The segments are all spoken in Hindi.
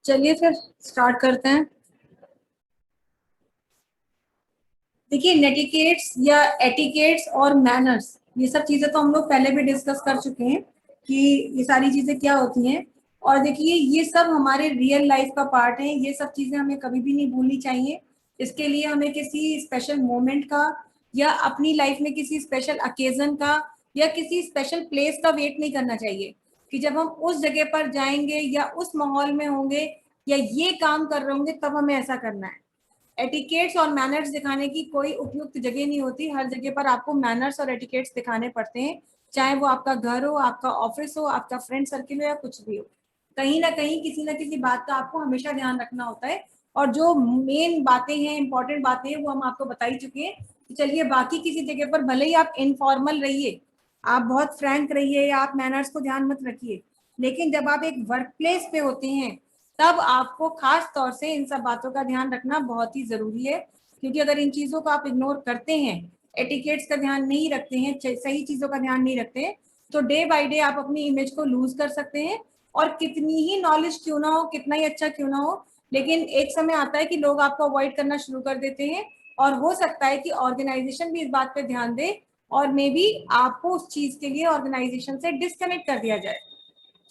चलिए फिर स्टार्ट करते हैं। देखिए, नेटिकेट्स या एटिकेट्स और मैनर्स, ये सब चीजें तो हम लोग पहले भी डिस्कस कर चुके हैं कि ये सारी चीजें क्या होती हैं। और देखिए, ये सब हमारे रियल लाइफ का पार्ट है। ये सब चीजें हमें कभी भी नहीं भूलनी चाहिए। इसके लिए हमें किसी स्पेशल मोमेंट का या अपनी लाइफ में किसी स्पेशल अकेजन का या किसी स्पेशल प्लेस का वेट नहीं करना चाहिए कि जब हम उस जगह पर जाएंगे या उस माहौल में होंगे या ये काम कर रहे होंगे तब हमें ऐसा करना है। एटिकेट्स और मैनर्स दिखाने की कोई उपयुक्त जगह नहीं होती। हर जगह पर आपको मैनर्स और एटिकेट्स दिखाने पड़ते हैं, चाहे वो आपका घर हो, आपका ऑफिस हो, आपका फ्रेंड सर्किल हो या कुछ भी हो। कहीं ना कहीं किसी ना किसी बात का आपको हमेशा ध्यान रखना होता है। और जो मेन बातें हैं, इंपॉर्टेंट बातें हैं, वो हम आपको बता ही चुके हैं। तो चलिए, बाकी किसी जगह पर भले ही आप इनफॉर्मल रहिए, आप बहुत फ्रैंक रहिए या आप मैनर्स को ध्यान मत रखिए, लेकिन जब आप एक वर्क प्लेस पे होते हैं तब आपको खास तौर से इन सब बातों का ध्यान रखना बहुत ही जरूरी है। क्योंकि अगर इन चीजों को आप इग्नोर करते हैं, एटिकेट्स का ध्यान नहीं रखते हैं, सही चीजों का ध्यान नहीं रखते हैं, तो डे बाय डे आप अपनी इमेज को लूज कर सकते हैं। और कितनी ही नॉलेज क्यों ना हो, कितना ही अच्छा क्यों ना हो, लेकिन एक समय आता है कि लोग आपको अवॉइड करना शुरू कर देते हैं। और हो सकता है कि ऑर्गेनाइजेशन भी इस बात पे ध्यान दे और मे बी आपको उस चीज के लिए ऑर्गेनाइजेशन से डिस्कनेक्ट कर दिया जाए।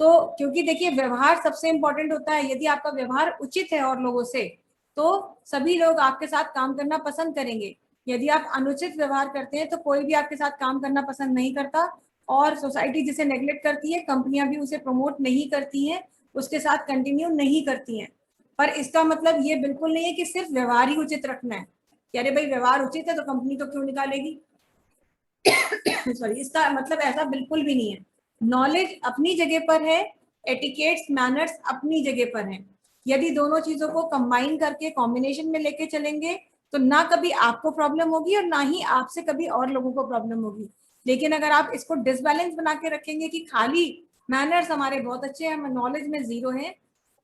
तो क्योंकि देखिए, व्यवहार सबसे इंपॉर्टेंट होता है। यदि आपका व्यवहार उचित है और लोगों से, तो सभी लोग आपके साथ काम करना पसंद करेंगे। यदि आप अनुचित व्यवहार करते हैं तो कोई भी आपके साथ काम करना पसंद नहीं करता। और सोसाइटी जिसे नेग्लेक्ट करती है, कंपनियां भी उसे प्रमोट नहीं करती हैं, उसके साथ कंटिन्यू नहीं करती हैं। पर इसका मतलब ये बिल्कुल नहीं है कि सिर्फ व्यवहार ही उचित रखना है कि अरे भाई व्यवहार उचित है तो कंपनी तो क्यों निकालेगी। सॉरी, इसका मतलब ऐसा बिल्कुल भी नहीं है। नॉलेज अपनी जगह पर है, एटिकेट्स मैनर्स अपनी जगह पर हैं। यदि दोनों चीजों को कंबाइन करके कॉम्बिनेशन में लेके चलेंगे तो ना कभी आपको प्रॉब्लम होगी और ना ही आपसे कभी और लोगों को प्रॉब्लम होगी। लेकिन अगर आप इसको डिसबैलेंस बना के रखेंगे कि खाली मैनर्स हमारे बहुत अच्छे हैं, हम नॉलेज में जीरो हैं,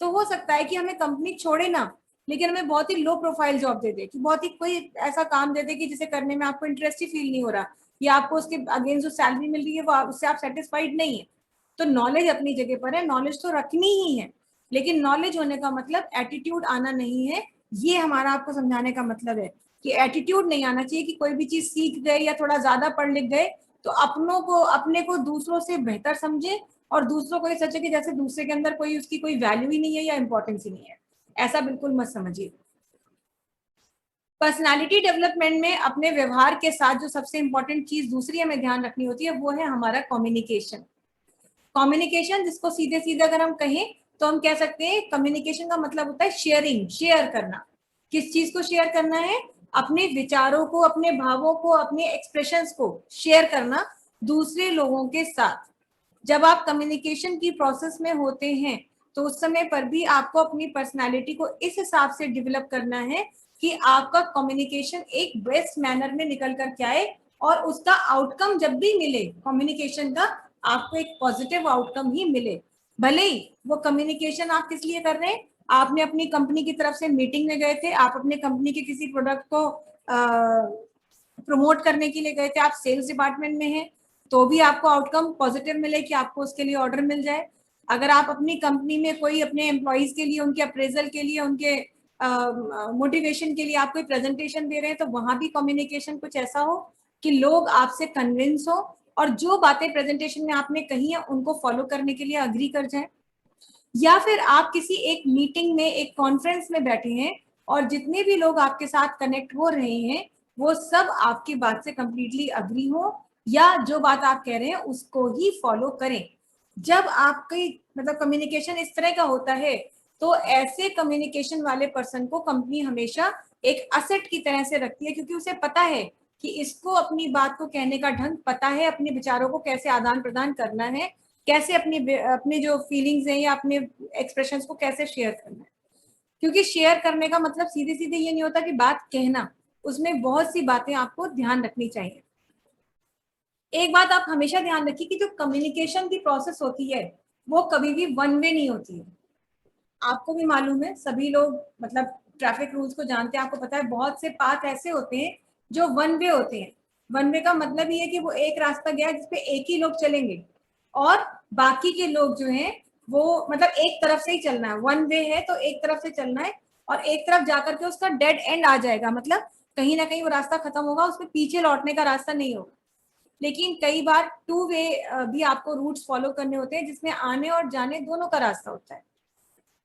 तो हो सकता है कि हमें कंपनी छोड़े ना, लेकिन हमें बहुत ही लो प्रोफाइल जॉब दे दे, कि बहुत ही कोई ऐसा काम दे दे कि जिसे करने में आपको इंटरेस्ट ही फील नहीं हो रहा, या आपको उसके अगेंस्ट जो सैलरी मिल रही है वो उससे आप सेटिस्फाइड नहीं है। तो नॉलेज अपनी जगह पर है, नॉलेज तो रखनी ही है, लेकिन नॉलेज होने का मतलब एटीट्यूड आना नहीं है। ये हमारा आपको समझाने का मतलब है कि एटीट्यूड नहीं आना चाहिए कि कोई भी चीज सीख गए या थोड़ा ज्यादा पढ़ लिख गए तो अपने को दूसरों से बेहतर समझे और दूसरों को ये सोचे कि जैसे दूसरे के अंदर कोई उसकी कोई वैल्यू ही नहीं है या इंपॉर्टेंस ही नहीं है। ऐसा बिल्कुल मत समझिए। पर्सनालिटी डेवलपमेंट में अपने व्यवहार के साथ जो सबसे इंपॉर्टेंट चीज दूसरी हमें ध्यान रखनी होती है वो है हमारा कम्युनिकेशन। कम्युनिकेशन, जिसको सीधे सीधे अगर हम कहें तो हम कह सकते हैं कम्युनिकेशन का मतलब होता है शेयरिंग, शेयर करना। किस चीज को शेयर करना है? अपने विचारों को, अपने भावों को, अपने एक्सप्रेशंस को शेयर करना दूसरे लोगों के साथ। जब आप कम्युनिकेशन की प्रोसेस में होते हैं तो उस समय पर भी आपको अपनी पर्सनालिटी को इस हिसाब से डेवलप करना है कि आपका कम्युनिकेशन एक बेस्ट मैनर में निकल कर के आए और उसका आउटकम जब भी मिले कम्युनिकेशन का, आपको एक पॉजिटिव आउटकम ही मिले। भले ही वो कम्युनिकेशन आप किस लिए कर रहे हैं, आपने अपनी कंपनी की तरफ से मीटिंग में गए थे, आप अपने कंपनी के किसी प्रोडक्ट को प्रमोट करने के लिए गए थे, आप सेल्स डिपार्टमेंट में हैं, तो भी आपको आउटकम पॉजिटिव मिले कि आपको उसके लिए ऑर्डर मिल जाए। अगर आप अपनी कंपनी में कोई अपने एम्प्लॉयज के लिए, उनके अप्रेजल के लिए, उनके मोटिवेशन के लिए आप कोई प्रेजेंटेशन दे रहे हैं, तो वहां भी कम्युनिकेशन कुछ ऐसा हो कि लोग आपसे कन्विंस हो और जो बातें प्रेजेंटेशन में आपने कही है उनको फॉलो करने के लिए अग्री कर जाए। या फिर आप किसी एक मीटिंग में, एक कॉन्फ्रेंस में बैठे हैं और जितने भी लोग आपके साथ कनेक्ट हो रहे हैं वो सब आपकी बात से कंप्लीटली अग्री हो या जो बात आप कह रहे हैं उसको ही फॉलो करें। जब आपकी मतलब कम्युनिकेशन इस तरह का होता है तो ऐसे कम्युनिकेशन वाले पर्सन को कंपनी हमेशा एक असेट की तरह से रखती है, क्योंकि उसे पता है कि इसको अपनी बात को कहने का ढंग पता है, अपने विचारों को कैसे आदान प्रदान करना है, कैसे अपने जो फीलिंग्स हैं या अपने एक्सप्रेशंस को कैसे शेयर करना है। क्योंकि शेयर करने का मतलब सीधे सीधे ये नहीं होता कि बात कहना, उसमें बहुत सी बातें आपको ध्यान रखनी चाहिए। एक बात आप हमेशा ध्यान रखिए कि जो कम्युनिकेशन की प्रोसेस होती है वो कभी भी वन वे नहीं होती है। आपको भी मालूम है, सभी लोग मतलब ट्रैफिक रूल्स को जानते हैं, आपको पता है बहुत से पाथ ऐसे होते हैं जो वन वे होते हैं। वन वे का मतलब ये है कि वो एक रास्ता गया जिसपे एक ही लोग चलेंगे और बाकी के लोग जो हैं वो मतलब एक तरफ से ही चलना है, वन वे है तो एक तरफ से चलना है, और एक तरफ जाकर के उसका डेड एंड आ जाएगा, मतलब कहीं ना कहीं वो रास्ता खत्म होगा, उसमें पीछे लौटने का रास्ता नहीं होगा। लेकिन कई बार टू वे भी आपको रूट्स फॉलो करने होते हैं, जिसमें आने और जाने दोनों का रास्ता होता है।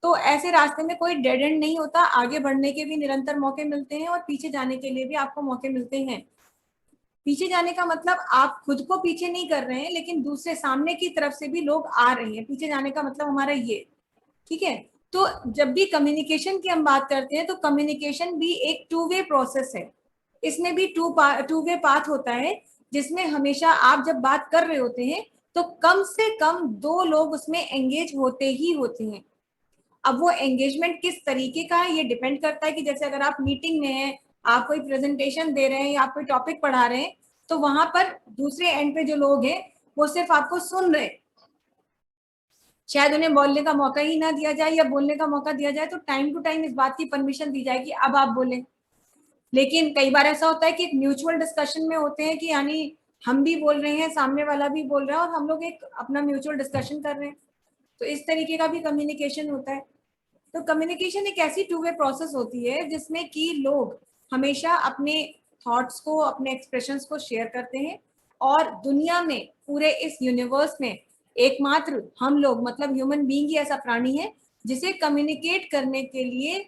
तो ऐसे रास्ते में कोई डेड एंड नहीं होता, आगे बढ़ने के भी निरंतर मौके मिलते हैं और पीछे जाने के लिए भी आपको मौके मिलते हैं। पीछे जाने का मतलब आप खुद को पीछे नहीं कर रहे हैं, लेकिन दूसरे सामने की तरफ से भी लोग आ रहे हैं, पीछे जाने का मतलब हमारा ये, ठीक है। तो जब भी कम्युनिकेशन की हम बात करते हैं तो कम्युनिकेशन भी एक टू वे प्रोसेस है, इसमें भी टू वे पाथ होता है, जिसमें हमेशा आप जब बात कर रहे होते हैं तो कम से कम दो लोग उसमें एंगेज होते ही होते हैं। अब वो एंगेजमेंट किस तरीके का है ये डिपेंड करता है कि जैसे अगर आप मीटिंग में हैं, आप कोई प्रेजेंटेशन दे रहे हैं या आप कोई टॉपिक पढ़ा रहे हैं, तो वहां पर दूसरे एंड पे जो लोग हैं वो सिर्फ आपको सुन रहे हैं, शायद उन्हें बोलने का मौका ही ना दिया जाए, या बोलने का मौका दिया जाए तो टाइम टू टाइम इस बात की परमिशन दी जाए कि अब आप बोलें। लेकिन कई बार ऐसा होता है कि एक म्यूचुअल डिस्कशन में होते हैं कि यानी हम भी बोल रहे हैं, सामने वाला भी बोल रहा है, और हम लोग एक अपना म्यूचुअल डिस्कशन कर रहे हैं, तो इस तरीके का भी कम्युनिकेशन होता है। तो कम्युनिकेशन एक ऐसी टू वे प्रोसेस होती है जिसमें कि लोग हमेशा अपने थॉट्स को, अपने एक्सप्रेशंस को शेयर करते हैं, और दुनिया में, पूरे इस यूनिवर्स में एकमात्र हम लोग, मतलब ह्यूमन बीइंग ही ऐसा प्राणी है जिसे कम्युनिकेट करने के लिए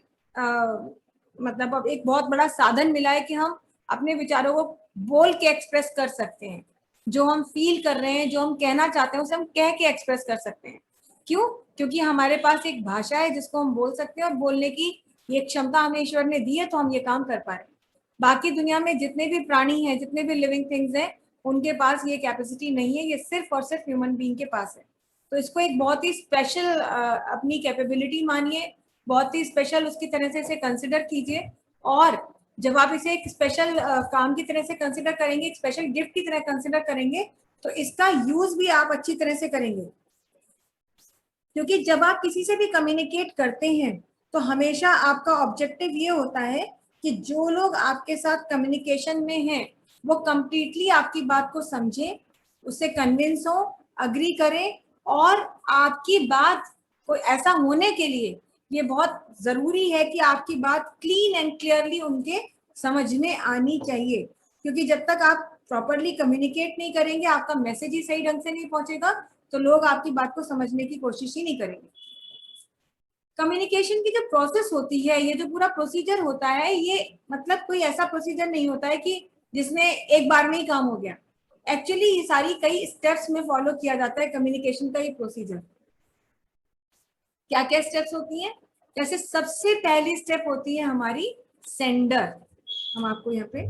मतलब अब एक बहुत बड़ा साधन मिला है कि हम अपने विचारों को बोल के एक्सप्रेस कर सकते हैं, जो हम फील कर रहे हैं, जो हम कहना चाहते हैं उसे हम कह के एक्सप्रेस कर सकते हैं। क्यों? क्योंकि हमारे पास एक भाषा है जिसको हम बोल सकते हैं, और बोलने की ये क्षमता हमें ईश्वर ने दी है, तो हम ये काम कर पा रहे हैं। बाकी दुनिया में जितने भी प्राणी हैं, जितने भी लिविंग थिंग्स हैं, उनके पास ये कैपेसिटी नहीं है, ये सिर्फ और सिर्फ ह्यूमन बीइंग के पास है। तो इसको एक बहुत ही स्पेशल अपनी कैपेबिलिटी मानिए, बहुत ही स्पेशल उसकी तरह से इसे कंसिडर कीजिए, और जब आप इसे एक स्पेशल काम की तरह से कंसिडर करेंगे, एक स्पेशल गिफ्ट की तरह कंसिडर करेंगे, तो इसका यूज भी आप अच्छी तरह से करेंगे। क्योंकि जब आप किसी से भी कम्युनिकेट करते हैं तो हमेशा आपका ऑब्जेक्टिव ये होता है कि जो लोग आपके साथ कम्युनिकेशन में हैं वो कंप्लीटली आपकी बात को समझें, उससे कन्विंस हो, अग्री करें, और आपकी बात को ऐसा होने के लिए ये बहुत जरूरी है कि आपकी बात क्लीन एंड क्लियरली उनके समझ में आनी चाहिए। क्योंकि जब तक आप प्रॉपरली कम्युनिकेट नहीं करेंगे, आपका मैसेज ही सही ढंग से नहीं पहुंचेगा, तो लोग आपकी बात को समझने की कोशिश ही नहीं करेंगे। कम्युनिकेशन की जो प्रोसेस होती है, ये जो पूरा प्रोसीजर होता है, ये मतलब कोई ऐसा प्रोसीजर नहीं होता है कि जिसमें एक बार में ही काम हो गया। एक्चुअली ये सारी कई स्टेप्स में फॉलो किया जाता है कम्युनिकेशन का ये प्रोसीजर। क्या क्या स्टेप्स होती हैं? जैसे सबसे पहली स्टेप होती है हमारी सेंडर। हम आपको यहाँ पे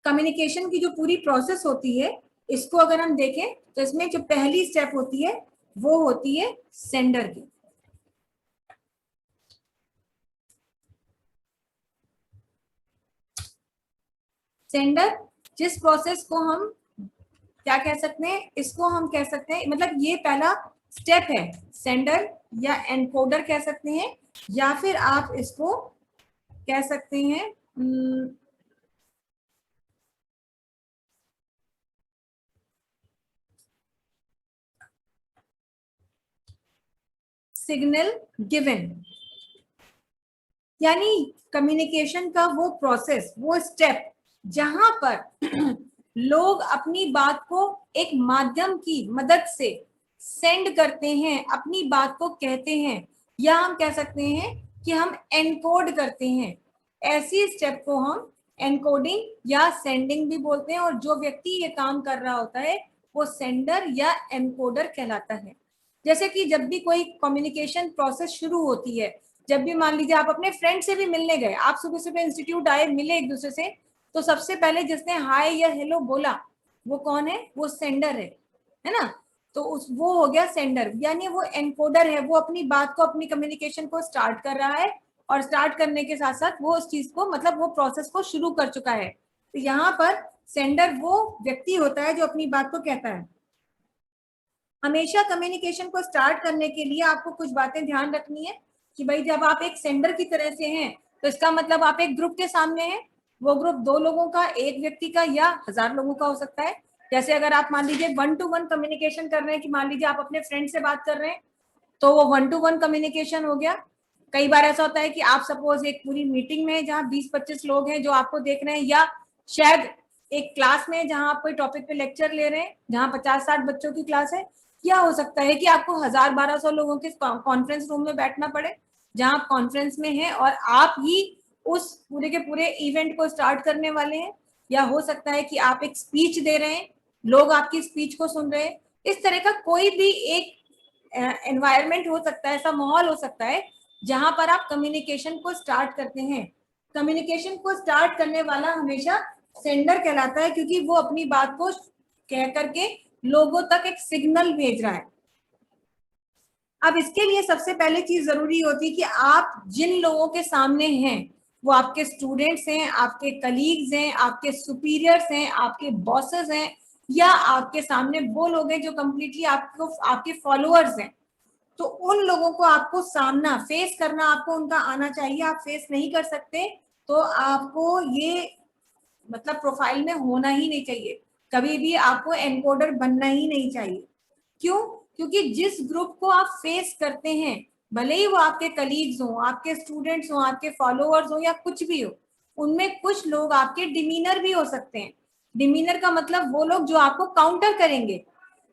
कम्युनिकेशन की जो पूरी प्रोसेस होती है, इसको अगर हम देखें तो इसमें जो पहली स्टेप होती है वो होती है सेंडर की। सेंडर, जिस प्रोसेस को हम क्या कह सकते हैं, इसको हम कह सकते हैं, मतलब ये पहला स्टेप है सेंडर, या एनकोडर कह सकते हैं, या फिर आप इसको कह सकते हैं सिग्नल गिवन। यानी कम्युनिकेशन का वो प्रोसेस, वो स्टेप जहां पर लोग अपनी बात को एक माध्यम की मदद से सेंड करते हैं, अपनी बात को कहते हैं, या हम कह सकते हैं कि हम एनकोड करते हैं। ऐसी स्टेप को हम एनकोडिंग या सेंडिंग भी बोलते हैं, और जो व्यक्ति ये काम कर रहा होता है वो सेंडर या एनकोडर कहलाता है। जैसे कि जब भी कोई कम्युनिकेशन प्रोसेस शुरू होती है, जब भी मान लीजिए आप अपने फ्रेंड से भी मिलने गए, आप सुबह सुबह इंस्टीट्यूट आए, मिले एक दूसरे से, तो सबसे पहले जिसने हाय या हेलो बोला वो कौन है? वो सेंडर है ना? तो उस वो हो गया सेंडर, यानी वो एनकोडर है, वो अपनी बात को, अपनी कम्युनिकेशन को स्टार्ट कर रहा है, और स्टार्ट करने के साथ साथ वो उस चीज को, मतलब वो प्रोसेस को शुरू कर चुका है। तो यहाँ पर सेंडर वो व्यक्ति होता है जो अपनी बात को कहता है। हमेशा कम्युनिकेशन को स्टार्ट करने के लिए आपको कुछ बातें ध्यान रखनी है। कि भाई जब आप एक सेंडर की तरह से हैं तो इसका मतलब आप एक ग्रुप के सामने हैं। वो ग्रुप 2 लोगों का, एक व्यक्ति का या 1000 लोगों का हो सकता है। जैसे अगर आप मान लीजिए 1-to-1 कम्युनिकेशन कर रहे हैं, कि मान लीजिए आप अपने फ्रेंड से बात कर रहे हैं, तो वो 1-to-1 कम्युनिकेशन हो गया। कई बार ऐसा होता है कि आप सपोज एक पूरी मीटिंग में जहाँ 20-25 लोग हैं जो आपको देख रहे हैं, या शायद एक क्लास में जहाँ आप कोई टॉपिक पे लेक्चर ले रहे हैं, जहाँ 50-60 बच्चों की क्लास है, क्या हो सकता है कि आपको 1000-1200 लोगों के कॉन्फ्रेंस रूम में बैठना पड़े, जहाँ आप कॉन्फ्रेंस में हैं और आप ही उस पूरे के पूरे इवेंट को स्टार्ट करने वाले हैं। या हो सकता है कि आप एक स्पीच दे रहे हैं, लोग आपकी स्पीच को सुन रहे हैं। इस तरह का कोई भी एक एनवायरमेंट हो सकता है, ऐसा माहौल हो सकता है जहां पर आप कम्युनिकेशन को स्टार्ट करते हैं। कम्युनिकेशन को स्टार्ट करने वाला हमेशा सेंडर कहलाता है, क्योंकि वो अपनी बात को कह करके लोगों तक एक सिग्नल भेज रहा है। अब इसके लिए सबसे पहले चीज जरूरी होती है कि आप जिन लोगों के सामने हैं, वो आपके स्टूडेंट्स हैं, आपके कलीग्स हैं, आपके सुपीरियर्स हैं, आपके बॉसेस हैं, या आपके सामने वो लोग हैं जो कंप्लीटली आपको, आपके फॉलोअर्स हैं। तो उन लोगों को आपको सामना फेस करना, आपको उनका आना चाहिए। आप फेस नहीं कर सकते तो आपको ये मतलब प्रोफाइल में होना ही नहीं चाहिए, कभी भी आपको एनकोडर बनना ही नहीं चाहिए। क्यों? क्योंकि जिस ग्रुप को आप फेस करते हैं, भले ही वो आपके कलीग्स हो, आपके स्टूडेंट्स हो, आपके फॉलोअर्स हो, या कुछ भी हो, उनमें कुछ लोग आपके डिमीनर भी हो सकते हैं। डिमीनर का मतलब वो लोग जो आपको काउंटर करेंगे।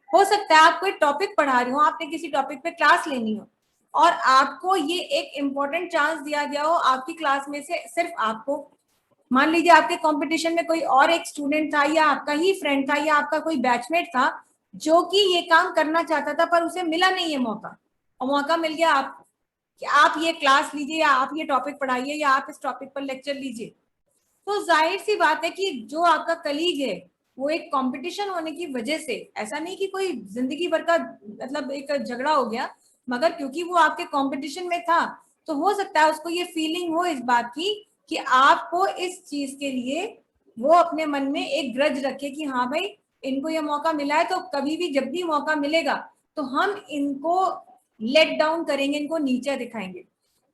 हो सकता है आप कोई टॉपिक पढ़ा रही हो, आपने किसी टॉपिक पे क्लास लेनी हो, और आपको ये एक इम्पोर्टेंट चांस दिया गया हो आपकी क्लास में से सिर्फ आपको। मान लीजिए आपके कंपटीशन में कोई और एक स्टूडेंट था, या आपका ही फ्रेंड था, या आपका कोई बैचमेट था जो कि ये काम करना चाहता था, पर उसे मिला नहीं है मौका, और मौका मिल गया आप कि आप ये क्लास लीजिए, या आप ये टॉपिक पढ़ाइए, या आप इस टॉपिक पर लेक्चर लीजिए। तो जाहिर सी बात है कि जो आपका कलीग है, वो एक कंपटीशन होने की वजह से, ऐसा नहीं कि कोई जिंदगी भर का मतलब एक झगड़ा हो गया, मगर क्योंकि वो आपके कंपटीशन में था, तो हो सकता है उसको ये फीलिंग हो इस बात की कि आपको इस चीज के लिए वो अपने मन में एक ग्रज रखे कि हाँ भाई, इनको ये मौका मिला है, तो कभी भी जब भी मौका मिलेगा तो हम इनको लेट डाउन करेंगे, इनको नीचे दिखाएंगे।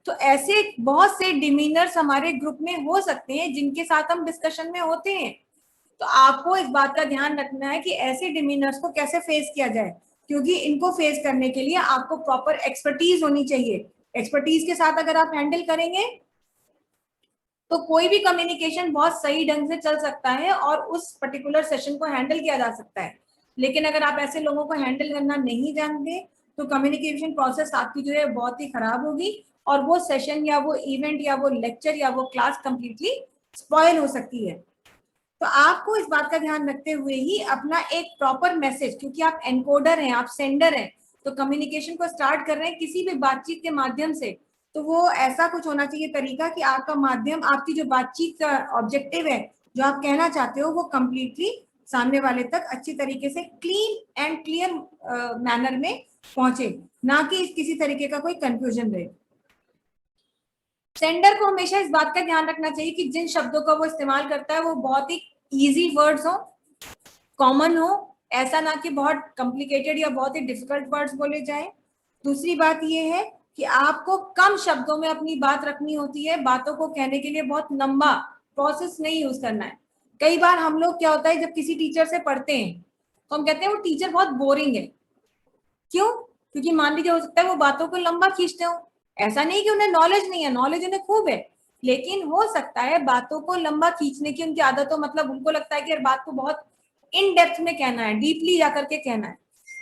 तो ऐसे बहुत से डिमीनर्स हमारे ग्रुप में हो सकते हैं जिनके साथ हम डिस्कशन में होते हैं। तो आपको इस बात का ध्यान रखना है कि ऐसे डिमीनर्स को कैसे फेस किया जाए, क्योंकि इनको फेस करने के लिए आपको प्रॉपर एक्सपर्टीज होनी चाहिए। एक्सपर्टीज के साथ अगर आप हैंडल करेंगे तो कोई भी कम्युनिकेशन बहुत सही ढंग से चल सकता है और उस पर्टिकुलर सेशन को हैंडल किया जा सकता है। लेकिन अगर आप ऐसे लोगों को हैंडल करना नहीं जानते तो कम्युनिकेशन प्रोसेस आपकी जो है बहुत ही खराब होगी, और वो सेशन या वो इवेंट या वो लेक्चर या वो क्लास कंप्लीटली स्पॉइल हो सकती है। तो आपको इस बात का ध्यान रखते हुए ही अपना एक प्रॉपर मैसेज, क्योंकि आप एनकोडर हैं, आप सेंडर हैं, तो कम्युनिकेशन को स्टार्ट कर रहे हैं किसी भी बातचीत के माध्यम से, तो वो ऐसा कुछ होना चाहिए तरीका कि आपका माध्यम, आपकी जो बातचीत का ऑब्जेक्टिव है, जो आप कहना चाहते हो, वो कंप्लीटली सामने वाले तक अच्छी तरीके से क्लीन एंड क्लियर मैनर में पहुंचे, ना कि किसी तरीके का कोई कंफ्यूजन रहे। सेंडर को हमेशा इस बात का ध्यान रखना चाहिए कि जिन शब्दों का वो इस्तेमाल करता है वो बहुत ही इजी वर्ड्स हो, कॉमन हो, ऐसा ना कि बहुत कॉम्प्लिकेटेड या बहुत ही डिफिकल्ट वर्ड्स बोले जाएं। दूसरी बात ये है कि आपको कम शब्दों में अपनी बात रखनी होती है, बातों को कहने के लिए बहुत लंबा प्रोसेस नहीं यूज करना है। कई बार हम लोग क्या होता है, जब किसी टीचर से पढ़ते हैं तो हम कहते हैं वो टीचर बहुत बोरिंग है। क्यों? क्योंकि मान लीजिए हो सकता है वो बातों को लंबा खींचते हो, ऐसा नहीं कि उन्हें नॉलेज नहीं है, नॉलेज उन्हें खूब है, लेकिन हो सकता है बातों को लंबा खींचने की उनकी आदत हो, मतलब उनको लगता है कि यार बात को बहुत इन डेप्थ में कहना है, डीपली जाकर के कहना है।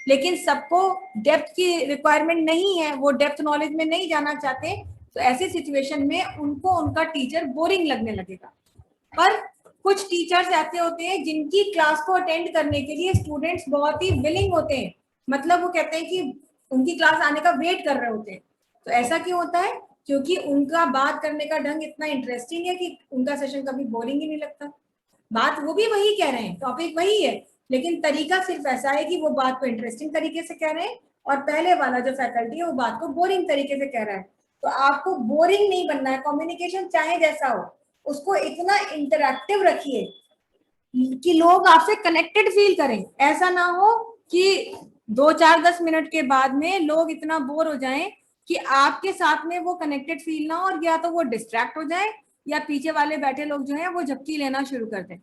लेकिन सबको डेप्थ की रिक्वायरमेंट नहीं है, वो डेप्थ नॉलेज में नहीं जाना चाहते, तो ऐसी सिचुएशन में उनको उनका टीचर बोरिंग लगने लगेगा। पर कुछ टीचर्स ऐसे होते हैं जिनकी क्लास को अटेंड करने के लिए स्टूडेंट्स बहुत ही विलिंग होते हैं, मतलब वो कहते हैं कि उनकी क्लास आने का वेट कर रहे होते हैं। तो ऐसा क्यों होता है? क्योंकि उनका बात करने का ढंग इतना इंटरेस्टिंग है कि उनका सेशन कभी बोरिंग ही नहीं लगता। बात वो भी वही कह रहे हैं, टॉपिक वही है, लेकिन तरीका सिर्फ ऐसा है कि वो बात को इंटरेस्टिंग तरीके से कह रहे हैं, और पहले वाला जो फैकल्टी है वो बात को बोरिंग तरीके से कह रहा है। तो आपको बोरिंग नहीं बनना है, कम्युनिकेशन चाहे जैसा हो उसको इतना इंटरैक्टिव रखिए कि लोग आपसे कनेक्टेड फील करें। ऐसा ना हो कि 2-4-10 मिनट के बाद में लोग इतना बोर हो जाएं कि आपके साथ में वो कनेक्टेड फील ना हो और या तो वो डिस्ट्रैक्ट हो जाए या पीछे वाले बैठे लोग जो है वो झपकी लेना शुरू कर दें।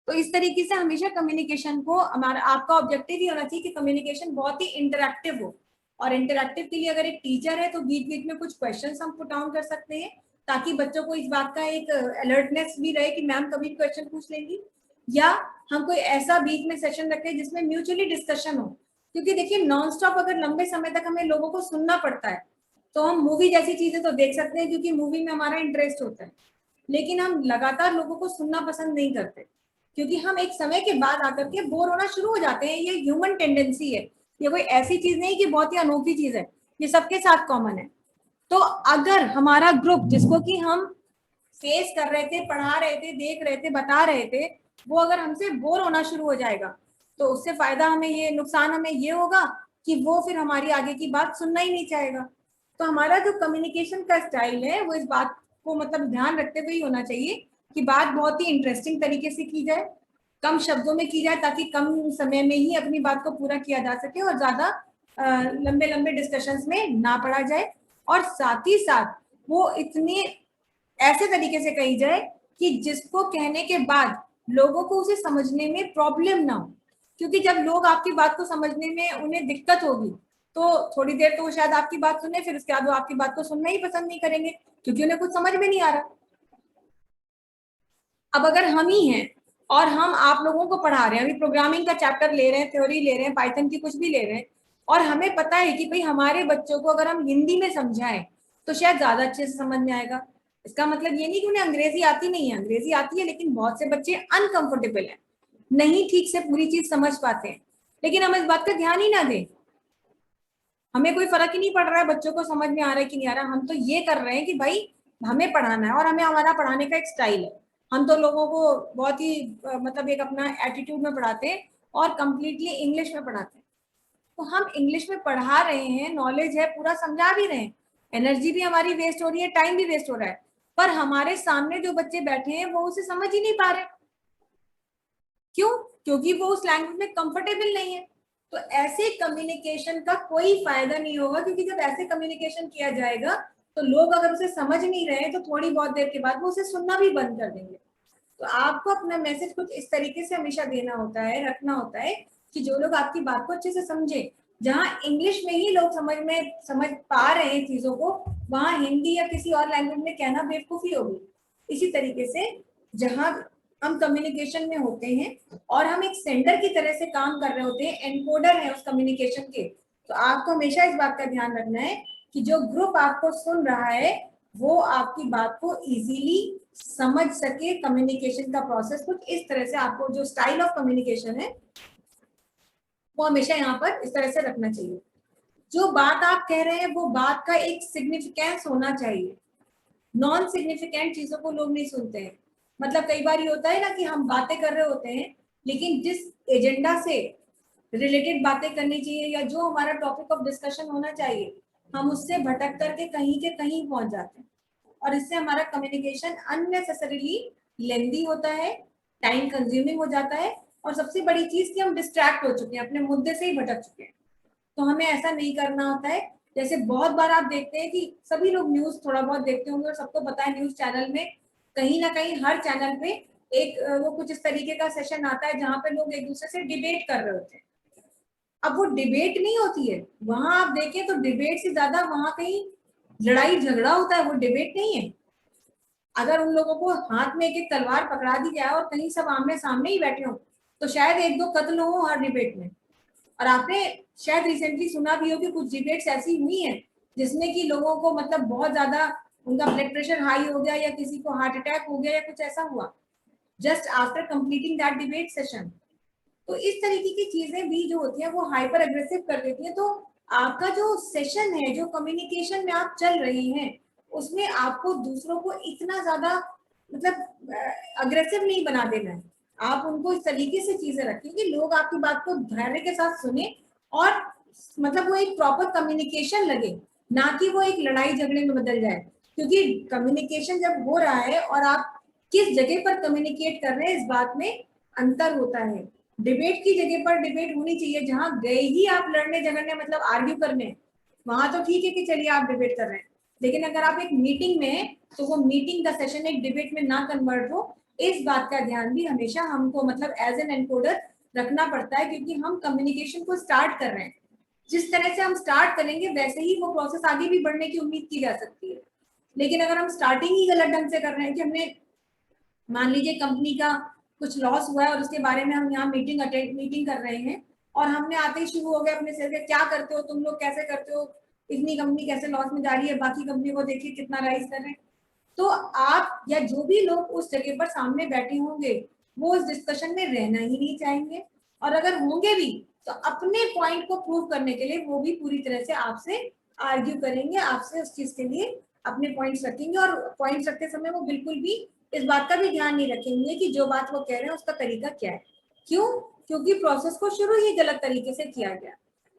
तो इस तरीके से हमेशा कम्युनिकेशन को, हमारा आपका ऑब्जेक्टिव ही होना चाहिए कि कम्युनिकेशन बहुत ही इंटरैक्टिव हो। और इंटरैक्टिव के लिए अगर एक टीचर है तो बीच बीच में कुछ क्वेश्चंस हम पुट डाउन कर सकते हैं, ताकि बच्चों को इस बात का एक अलर्टनेस भी रहे कि मैम कभी क्वेश्चन पूछ लेंगी। या हम कोई ऐसा बीच में सेशन रखें जिसमें म्यूचुअली डिस्कशन हो, क्योंकि देखिए नॉन स्टॉप अगर लंबे समय तक हमें लोगों को सुनना पड़ता है तो हम मूवी जैसी चीजें तो देख सकते हैं क्योंकि मूवी में हमारा इंटरेस्ट होता है, लेकिन हम लगातार लोगों को सुनना पसंद नहीं करते, क्योंकि हम एक समय के बाद आकर के बोर होना शुरू हो जाते हैं। ये ह्यूमन टेंडेंसी है, ये कोई ऐसी चीज नहीं कि बहुत ही अनोखी चीज है, ये सबके साथ कॉमन है। तो अगर हमारा ग्रुप जिसको कि हम फेस कर रहे थे, पढ़ा रहे थे, देख रहे थे, बता रहे थे, वो अगर हमसे बोर होना शुरू हो जाएगा तो उससे फायदा हमें ये, नुकसान हमें ये होगा कि वो फिर हमारी आगे की बात सुनना ही नहीं चाहेगा। तो हमारा जो कम्युनिकेशन का स्टाइल है वो इस बात को मतलब ध्यान रखते हुए ही होना चाहिए कि बात बहुत ही इंटरेस्टिंग तरीके से की जाए, कम शब्दों में की जाए, ताकि कम समय में ही अपनी बात को पूरा किया जा सके और ज्यादा लंबे लंबे डिस्कशंस में ना पड़ा जाए। और साथ ही साथ वो इतने ऐसे तरीके से कही जाए कि जिसको कहने के बाद लोगों को उसे समझने में प्रॉब्लम ना हो, क्योंकि जब लोग आपकी बात को समझने में उन्हें दिक्कत होगी तो थोड़ी देर तो वो शायद आपकी बात सुने, फिर उसके बाद वो आपकी बात को सुनना ही पसंद नहीं करेंगे क्योंकि उन्हें कुछ समझ में नहीं आ रहा। अब अगर हम ही हैं और हम आप लोगों को पढ़ा रहे हैं, अभी प्रोग्रामिंग का चैप्टर ले रहे हैं, थ्योरी ले रहे हैं, पाइथन की कुछ भी ले रहे हैं, और हमें पता है कि भाई हमारे बच्चों को अगर हम हिंदी में समझाएं तो शायद ज्यादा अच्छे से समझ में आएगा। इसका मतलब ये नहीं कि उन्हें अंग्रेजी आती नहीं है, अंग्रेजी आती है, लेकिन बहुत से बच्चे अनकंफर्टेबल हैं, नहीं ठीक से पूरी चीज समझ पाते हैं। लेकिन हम इस बात का ध्यान ही ना दें, हमें कोई फर्क ही नहीं पड़ रहा है बच्चों को समझ में आ रहा है कि नहीं आ रहा, हम तो ये कर रहे हैं कि भाई हमें पढ़ाना है और हमें हमारा पढ़ाने का एक स्टाइल है। हम तो लोगों को बहुत ही मतलब एक अपना एटीट्यूड में पढ़ाते हैं और कंप्लीटली इंग्लिश में पढ़ाते हैं। तो हम इंग्लिश में पढ़ा रहे हैं, नॉलेज है, पूरा समझा भी रहे हैं, एनर्जी भी हमारी वेस्ट हो रही है, टाइम भी वेस्ट हो रहा है, पर हमारे सामने जो बच्चे बैठे हैं वो उसे समझ ही नहीं पा रहे। क्यों? क्योंकि वो उस लैंग्वेज में कंफर्टेबल नहीं है। तो ऐसे कम्युनिकेशन का कोई फायदा नहीं होगा, क्योंकि जब ऐसे कम्युनिकेशन किया जाएगा तो लोग अगर उसे समझ नहीं रहे तो थोड़ी बहुत देर के बाद वो उसे सुनना भी बंद कर देंगे। तो आपको अपना मैसेज कुछ इस तरीके से हमेशा देना होता है, रखना होता है कि जो लोग आपकी बात को अच्छे से समझे। जहां इंग्लिश में ही लोग समझ पा रहे हैं चीजों को, वहां हिंदी या किसी और लैंग्वेज में कहना बेवकूफी होगी। इसी तरीके से जहां हम कम्युनिकेशन में होते हैं और हम एक सेंडर की तरह से काम कर रहे होते हैं, एनकोडर है उस कम्युनिकेशन के, तो आपको हमेशा इस बात का ध्यान रखना है कि जो ग्रुप आपको सुन रहा है वो आपकी बात को इजीली समझ सके। कम्युनिकेशन का प्रोसेस कुछ इस तरह से, आपको जो स्टाइल ऑफ कम्युनिकेशन है वो हमेशा यहाँ पर इस तरह से रखना चाहिए। जो बात आप कह रहे हैं वो बात का एक सिग्निफिकेंस होना चाहिए। नॉन सिग्निफिकेंट चीजों को लोग नहीं सुनते हैं। मतलब कई बार ये होता है ना कि हम बातें कर रहे होते हैं, लेकिन जिस एजेंडा से रिलेटेड बातें करनी चाहिए या जो हमारा टॉपिक ऑफ डिस्कशन होना चाहिए, हम उससे भटक करके कहीं के कहीं पहुंच जाते हैं और इससे हमारा कम्युनिकेशन अननेसेसरीली लेंदी होता है, टाइम कंज्यूमिंग हो जाता है, और सबसे बड़ी चीज कि हम डिस्ट्रैक्ट हो चुके हैं, अपने मुद्दे से ही भटक चुके हैं। तो हमें ऐसा नहीं करना होता है। जैसे बहुत बार आप देखते हैं कि सभी लोग न्यूज थोड़ा बहुत देखते होंगे और सबको पता है न्यूज चैनल में कहीं ना कहीं हर चैनल पे एक वो कुछ इस तरीके का सेशन आता है जहां पे लोग एक दूसरे से डिबेट कर रहे होते हैं। अब वो डिबेट नहीं होती है, वहां आप देखें तो डिबेट से ज्यादा वहां कहीं लड़ाई झगड़ा होता है, वो डिबेट नहीं है। अगर उन लोगों को हाथ में एक एक तलवार पकड़ा दी जाए और कहीं सब आमने सामने ही बैठे हो तो शायद एक दो कत्ल हो हर डिबेट में। और आपने शायद रिसेंटली सुना भी हो कि कुछ डिबेट्स ऐसी हुई हैं जिसमें कि लोगों को मतलब बहुत ज्यादा उनका ब्लड प्रेशर हाई हो गया या किसी को हार्ट अटैक हो गया या कुछ ऐसा हुआ just after completing that debate session. तो इस तरीके की चीजें भी जो होती है वो हाइपर अग्रेसिव कर देती है। तो आपका जो सेशन है, जो कम्युनिकेशन में आप चल रहे हैं, उसमें आपको दूसरों को इतना ज्यादा मतलब अग्रेसिव नहीं बना देना है। आप उनको इस तरीके से चीजें रखें कि लोग आपकी बात को धैर्य के साथ सुने और मतलब वो एक प्रॉपर कम्युनिकेशन लगे, ना कि वो एक लड़ाई झगड़े में बदल जाए। क्योंकि कम्युनिकेशन जब हो रहा है और आप किस जगह पर कम्युनिकेट कर रहे हैं इस बात में अंतर होता है। डिबेट की जगह पर डिबेट होनी चाहिए जहां गए ही आप लड़ने झगड़ने मतलब आर्ग्यू करने, वहां तो ठीक है कि चलिए आप डिबेट कर रहे हैं, लेकिन अगर आप एक मीटिंग में हैं तो वो मीटिंग का सेशन एक डिबेट में ना कन्वर्ट हो, इस बात का ध्यान भी हमेशा हमको मतलब एज एन एनकोडर रखना पड़ता है, क्योंकि हम कम्युनिकेशन को स्टार्ट कर रहे हैं। जिस तरह से हम स्टार्ट करेंगे वैसे ही वो प्रोसेस आगे भी बढ़ने की उम्मीद की जा सकती है। लेकिन अगर हम स्टार्टिंग ही गलत ढंग से कर रहे हैं कि हमने मान लीजिए कंपनी का कुछ लॉस हुआ है और उसके बारे में हम यहाँ मीटिंग कर रहे हैं, और हमने आते ही शुरू हो गया अपने से क्या करते हो तुम लोग, कैसे करते हो, इतनी कंपनी कैसे लॉस में जा रही है, बाकी कंपनी को देखिए कितना राइज कर रहे हैं। तो आप या जो भी लोग उस जगह पर सामने बैठे होंगे वो उस डिस्कशन में रहना ही नहीं चाहेंगे, और अगर होंगे भी तो अपने पॉइंट को प्रूव करने के लिए वो भी पूरी तरह से आपसे आर्ग्यू करेंगे, आपसे उस चीज के लिए अपने पॉइंट्स रखेंगे, और पॉइंट्स रखते समय वो बिल्कुल भी इस बात का भी ध्यान नहीं रखेंगे कि जो बात वो कह रहे हैं उसका तरीका क्या है। क्यों? क्योंकि प्रोसेस को शुरू ही गलत तरीके से किया गया।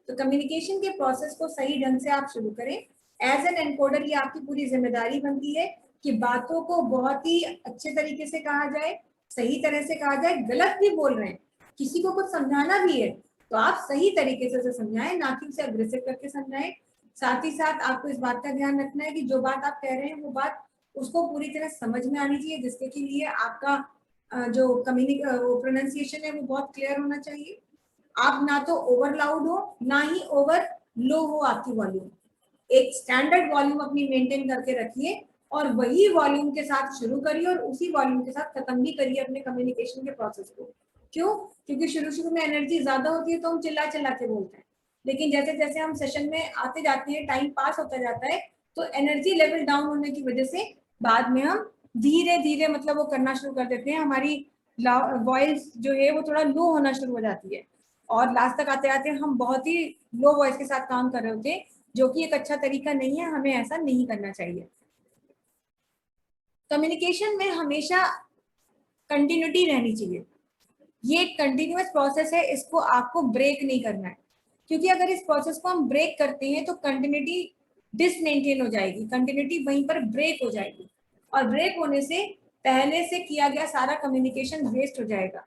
तो कम्युनिकेशन के प्रोसेस को सही ढंग से आप शुरू करें। एज एन एनकोडर ये आपकी पूरी जिम्मेदारी बनती है कि बातों को बहुत ही अच्छे तरीके से कहा जाए, सही तरह से कहा जाए। गलत भी बोल रहे हैं, किसी को कुछ समझाना भी है तो आप सही तरीके से उसे समझाएं, ना कि उसे अग्रेसिव करके समझाएं। साथ ही साथ आपको इस बात का ध्यान रखना है कि जो बात आप कह रहे हैं वो बात उसको पूरी तरह समझ में आनी चाहिए, जिसके के लिए आपका जो प्रोनाउंसिएशन है वो बहुत क्लियर होना चाहिए। आप ना तो ओवर लाउड हो ना ही ओवर लो हो आपकी वॉल्यूम। एक स्टैंडर्ड वॉल्यूम अपनी मेंटेन करके रखिए और वही वॉल्यूम के साथ शुरू करिए और उसी वॉल्यूम के साथ खत्म भी करिए अपने कम्युनिकेशन के प्रोसेस को। क्यों? क्योंकि शुरू शुरू में एनर्जी ज्यादा होती है तो हम चिल्ला चिल्ला के बोलते हैं, लेकिन जैसे जैसे हम सेशन में आते जाते हैं, टाइम पास होता जाता है, तो एनर्जी लेवल डाउन होने की वजह से बाद में हम धीरे धीरे मतलब वो करना शुरू कर देते हैं, हमारी वॉइस जो है वो थोड़ा लो होना शुरू हो जाती है, और लास्ट तक आते आते हम बहुत ही लो वॉइस के साथ काम कर रहे होते हैं, जो कि एक अच्छा तरीका नहीं है। हमें ऐसा नहीं करना चाहिए। कम्युनिकेशन में हमेशा कंटिन्यूटी रहनी चाहिए। ये एक कंटिन्यूअस प्रोसेस है, इसको आपको ब्रेक नहीं करना है, क्योंकि अगर इस प्रोसेस को हम ब्रेक करते हैं तो कंटिन्यूटी डिसमेंटेन हो जाएगी, कंटिन्यूटी वहीं पर ब्रेक हो जाएगी, और ब्रेक होने से पहले से किया गया सारा कम्युनिकेशन वेस्ट हो जाएगा।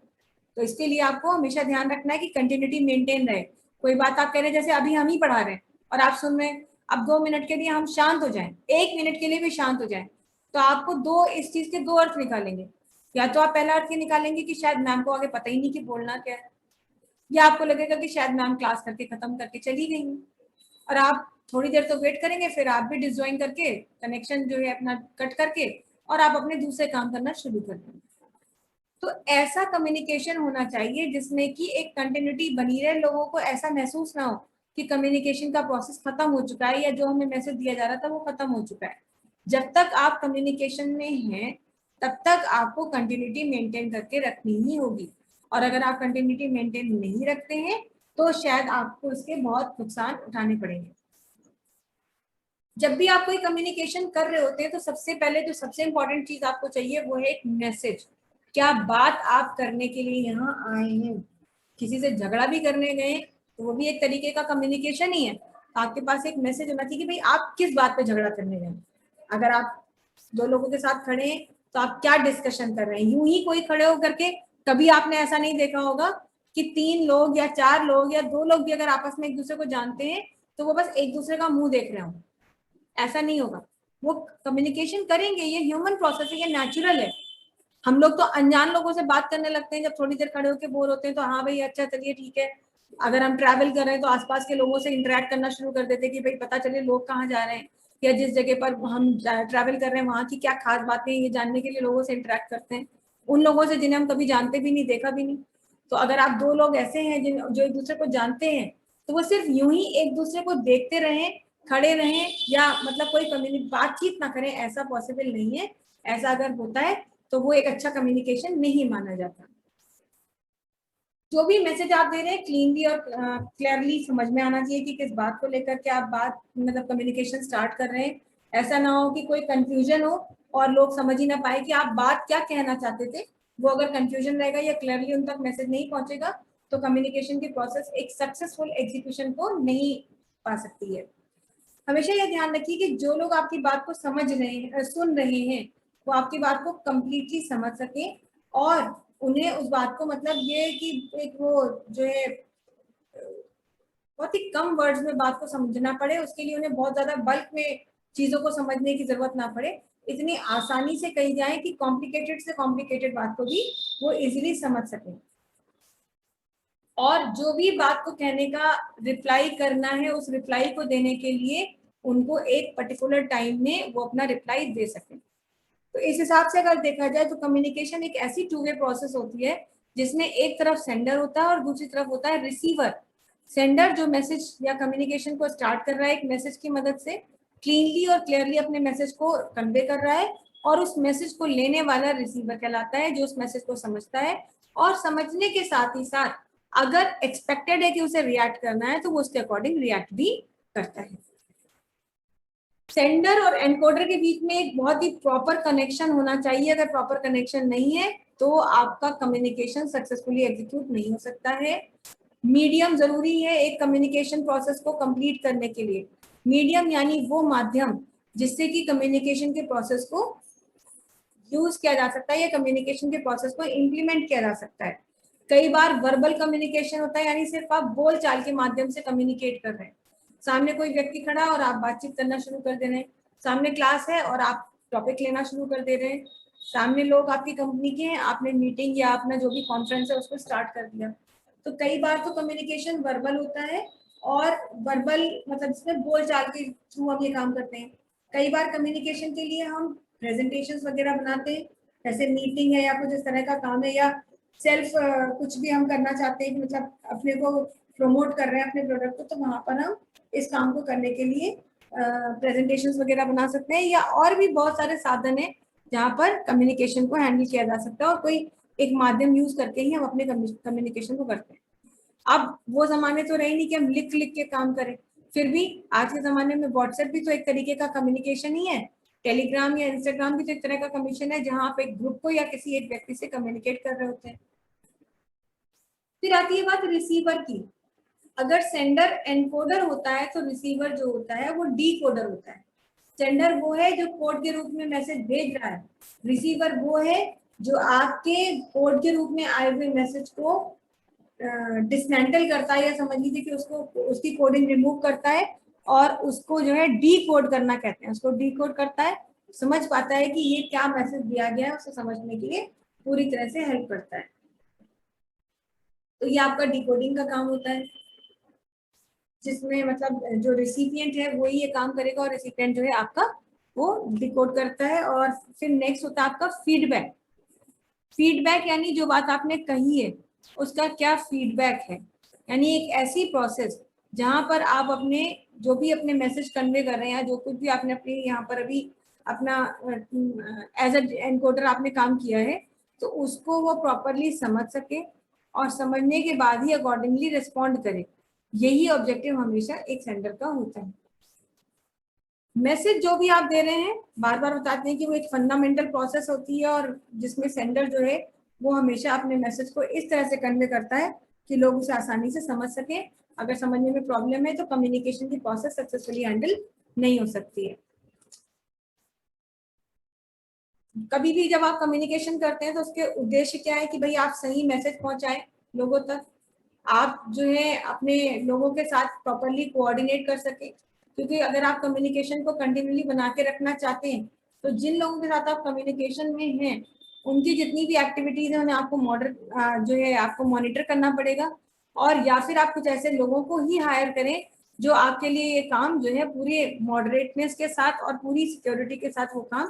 तो इसके लिए आपको हमेशा ध्यान रखना है कि कंटिन्यूटी मेंटेन रहे। कोई बात आप कह रहे हैं, जैसे अभी हम ही पढ़ा रहे हैं और आप सुन रहे हैं, अब 2 मिनट के लिए हम शांत हो जाएं, 1 मिनट के लिए भी शांत हो जाएं, तो आपको दो इस चीज के दो अर्थ निकालेंगे। या तो आप पहला अर्थ ये निकालेंगे कि शायद मैम को आगे पता ही नहीं कि बोलना क्या है, या आपको लगेगा कि शायद मैम क्लास करके खत्म करके चली गई, और आप थोड़ी देर तो वेट करेंगे, फिर आप भी डिसज्वाइन करके कनेक्शन जो है अपना कट करके और आप अपने दूसरे काम करना शुरू कर देंगे। तो ऐसा कम्युनिकेशन होना चाहिए जिसमें कि एक कंटिन्यूटी बनी रहे, लोगों को ऐसा महसूस ना हो कि कम्युनिकेशन का प्रोसेस खत्म हो चुका है या जो हमें मैसेज दिया जा रहा था वो खत्म हो चुका है। जब तक आप कम्युनिकेशन में हैं तब तक आपको कंटिन्यूटी मेंटेन करके रखनी ही होगी, और अगर आप कंटिन्यूटी मेंटेन नहीं रखते हैं तो शायद आपको इसके बहुत नुकसान उठाने पड़ेंगे। जब भी आप कोई कम्युनिकेशन कर रहे होते हैं तो सबसे पहले जो सबसे इंपॉर्टेंट चीज आपको चाहिए वो है एक मैसेज। क्या बात आप करने के लिए यहाँ आए हैं? किसी से झगड़ा भी करने गए तो वो भी एक तरीके का कम्युनिकेशन ही है। आपके पास एक मैसेज होना चाहिए कि भाई आप किस बात पे झगड़ा करने गए। अगर आप दो लोगों के साथ खड़े हैं तो आप क्या डिस्कशन कर रहे हैं। यूं ही कोई खड़े होकर के, कभी आपने ऐसा नहीं देखा होगा कि 3 लोग या 4 लोग या 2 लोग भी अगर आपस में एक दूसरे को जानते हैं तो वो बस एक दूसरे का मुंह देख रहे हो, ऐसा नहीं होगा। वो कम्युनिकेशन करेंगे, ये ह्यूमन प्रोसेस है, ये नेचुरल है। हम लोग तो अनजान लोगों से बात करने लगते हैं, जब थोड़ी देर खड़े होकर बोर होते हैं तो हाँ भाई अच्छा चलिए ठीक है। अगर हम ट्रैवल कर रहे हैं तो आसपास के लोगों से इंटरेक्ट करना शुरू कर देते हैं कि भाई पता चले लोग कहाँ जा रहे हैं, या जिस जगह पर हम ट्रैवल कर रहे हैं वहाँ की क्या खास बातें ये जानने के लिए लोगों से इंटरेक्ट करते हैं, उन लोगों से जिन्हें हम कभी जानते भी नहीं, देखा भी नहीं। तो अगर आप 2 लोग ऐसे हैं जो एक दूसरे को जानते हैं तो वो सिर्फ यूं ही एक दूसरे को देखते रहें, खड़े रहें, या मतलब कोई कम्युनिटी बातचीत ना करें, ऐसा पॉसिबल नहीं है। ऐसा अगर होता है तो वो एक अच्छा कम्युनिकेशन नहीं माना जाता। जो भी मैसेज आप दे रहे हैं क्लीनली और क्लियरली समझ में आना चाहिए कि किस बात को लेकर के आप बात मतलब कम्युनिकेशन स्टार्ट कर रहे हैं। ऐसा ना हो कि कोई कंफ्यूजन हो और लोग समझ ही ना पाए कि आप बात क्या कहना चाहते थे। वो अगर कंफ्यूजन रहेगा या क्लियरली उन तक मैसेज नहीं पहुंचेगा तो कम्युनिकेशन की प्रोसेस एक सक्सेसफुल एग्जीक्यूशन को नहीं पा सकती है। हमेशा यह ध्यान रखिए कि जो लोग आपकी बात को समझ रहे हैं, सुन रहे हैं, वो आपकी बात को कंप्लीटली समझ सके, और उन्हें उस बात को मतलब ये कि एक वो जो है बहुत ही कम वर्ड्स में बात को समझना पड़े, उसके लिए उन्हें बहुत ज्यादा बल्क में चीजों को समझने की जरूरत ना पड़े, इतनी आसानी से कही जाए कि कॉम्प्लिकेटेड से कॉम्प्लिकेटेड बात को भी वो इजीली समझ सके। और जो भी बात को कहने का रिप्लाई करना है, उस रिप्लाई को देने के लिए उनको एक पर्टिकुलर टाइम में वो अपना रिप्लाई दे सके। तो इस हिसाब से अगर देखा जाए तो कम्युनिकेशन एक ऐसी टू वे प्रोसेस होती है जिसमें एक तरफ सेंडर होता है और दूसरी तरफ होता है रिसीवर। सेंडर जो मैसेज या कम्युनिकेशन को स्टार्ट कर रहा है एक मैसेज की मदद से, क्लीनली और क्लियरली अपने मैसेज को कन्वे कर रहा है, और उस मैसेज को लेने वाला रिसीवर कहलाता है, जो उस मैसेज को समझता है, और समझने के साथ ही साथ अगर एक्सपेक्टेड है कि उसे रिएक्ट करना है तो वो उसके अकॉर्डिंग रिएक्ट भी करता है। सेंडर और एनकोडर के बीच में एक बहुत ही प्रॉपर कनेक्शन होना चाहिए। अगर प्रॉपर कनेक्शन नहीं है तो आपका कम्युनिकेशन सक्सेसफुली एग्जीक्यूट नहीं हो सकता है। मीडियम जरूरी है एक कम्युनिकेशन प्रोसेस को कंप्लीट करने के लिए। मीडियम यानी वो माध्यम जिससे कि कम्युनिकेशन के प्रोसेस को यूज किया जा सकता है या कम्युनिकेशन के प्रोसेस को इम्प्लीमेंट किया जा सकता है। कई बार वर्बल कम्युनिकेशन होता है, यानी सिर्फ आप बोल चाल के माध्यम से कम्युनिकेट कर रहे हैं। सामने कोई व्यक्ति खड़ा और आप बातचीत करना शुरू कर दे रहे हैं, सामने क्लास है और आप टॉपिक लेना शुरू कर दे रहे हैं, सामने लोग आपकी कंपनी के हैं, आपने मीटिंग या अपना जो भी कॉन्फ्रेंस है उसको स्टार्ट कर दिया। तो कई बार तो कम्युनिकेशन वर्बल होता है, और वर्बल मतलब जिसमें बोल चाल के थ्रू हम ये काम करते हैं। कई बार कम्युनिकेशन के लिए हम प्रेजेंटेशंस वगैरह बनाते हैं, जैसे मीटिंग है या कुछ इस तरह का काम है, या सेल्फ कुछ भी हम करना चाहते हैं, मतलब अपने को प्रमोट कर रहे हैं अपने प्रोडक्ट को, तो वहां पर हम इस काम को करने के लिए प्रेजेंटेशंस वगैरह बना सकते हैं, या और भी बहुत सारे साधन है जहाँ पर कम्युनिकेशन को हैंडल किया जा सकता है, और कोई एक माध्यम यूज करके ही हम अपने कम्युनिकेशन को करते हैं। अब वो जमाने तो रहे नहीं कि हम लिख लिख के काम करें, फिर भी आज के जमाने में व्हाट्सएप भी तो एक तरीके का कम्युनिकेशन ही है, टेलीग्राम या इंस्टाग्राम भी तो एक तरह का कम्युनिकेशन है, जहां आप एक ग्रुप को या किसी एक व्यक्ति से कम्युनिकेट कर रहे होते हैं। फिर आती है बात रिसीवर की। अगर सेंडर एनकोडर होता है तो रिसीवर जो होता है वो डीकोडर होता है। सेंडर वो है जो कोड के रूप में मैसेज भेज रहा है, रिसीवर वो है जो आपके कोड के रूप में आए हुए मैसेज को डिसमेंटल करता है, या समझ लीजिए कि उसको उसकी कोडिंग रिमूव करता है, और उसको जो है डी कोड करना कहते हैं, उसको डी कोड करता है, समझ पाता है कि ये क्या मैसेज दिया गया है, उसे समझने के लिए पूरी तरह से हेल्प करता है। तो ये आपका डिकोडिंग का काम होता है, जिसमें मतलब जो रिसिपिएंट है वो ये काम करेगा, और रिसिपिएंट जो है आपका वो डिकोड करता है। और फिर नेक्स्ट होता है आपका फीडबैक। फीडबैक यानी जो बात आपने कही है उसका क्या फीडबैक है, यानी एक ऐसी प्रोसेस जहां पर आप अपने जो भी अपने मैसेज कन्वे कर रहे हैं, जो कुछ भी आपने अपने यहाँ पर अभी अपना एज एनकोडर आपने काम किया है, तो उसको वो प्रॉपरली समझ सके, और समझने के बाद ही अकॉर्डिंगली रिस्पॉन्ड करे। यही ऑब्जेक्टिव हमेशा एक सेंडर का होता है। मैसेज जो भी आप दे रहे हैं, बार बार बताते हैं कि वो एक फंडामेंटल प्रोसेस होती है, और जिसमें सेंडर जो है वो हमेशा अपने मैसेज को इस तरह से कन्वे करता है कि लोग उसे आसानी से समझ सके। अगर समझने में प्रॉब्लम है तो कम्युनिकेशन की प्रोसेस सक्सेसफुली हैंडल नहीं हो सकती है। कभी भी जब आप कम्युनिकेशन करते हैं तो उसके उद्देश्य क्या है कि भाई आप सही मैसेज पहुंचाएं लोगों तक, आप जो है अपने लोगों के साथ प्रॉपरली कोऑर्डिनेट कर सके। क्योंकि अगर आप कम्युनिकेशन को कंटिन्यूली बना के रखना चाहते हैं तो जिन लोगों के साथ आप कम्युनिकेशन में हैं उनकी जितनी भी एक्टिविटीज है उन्हें आपको जो है आपको मॉनिटर करना पड़ेगा, और या फिर आप कुछ ऐसे लोगों को ही हायर करें जो आपके लिए ये काम जो है पूरे मॉडरेटनेस के साथ और पूरी सिक्योरिटी के साथ वो काम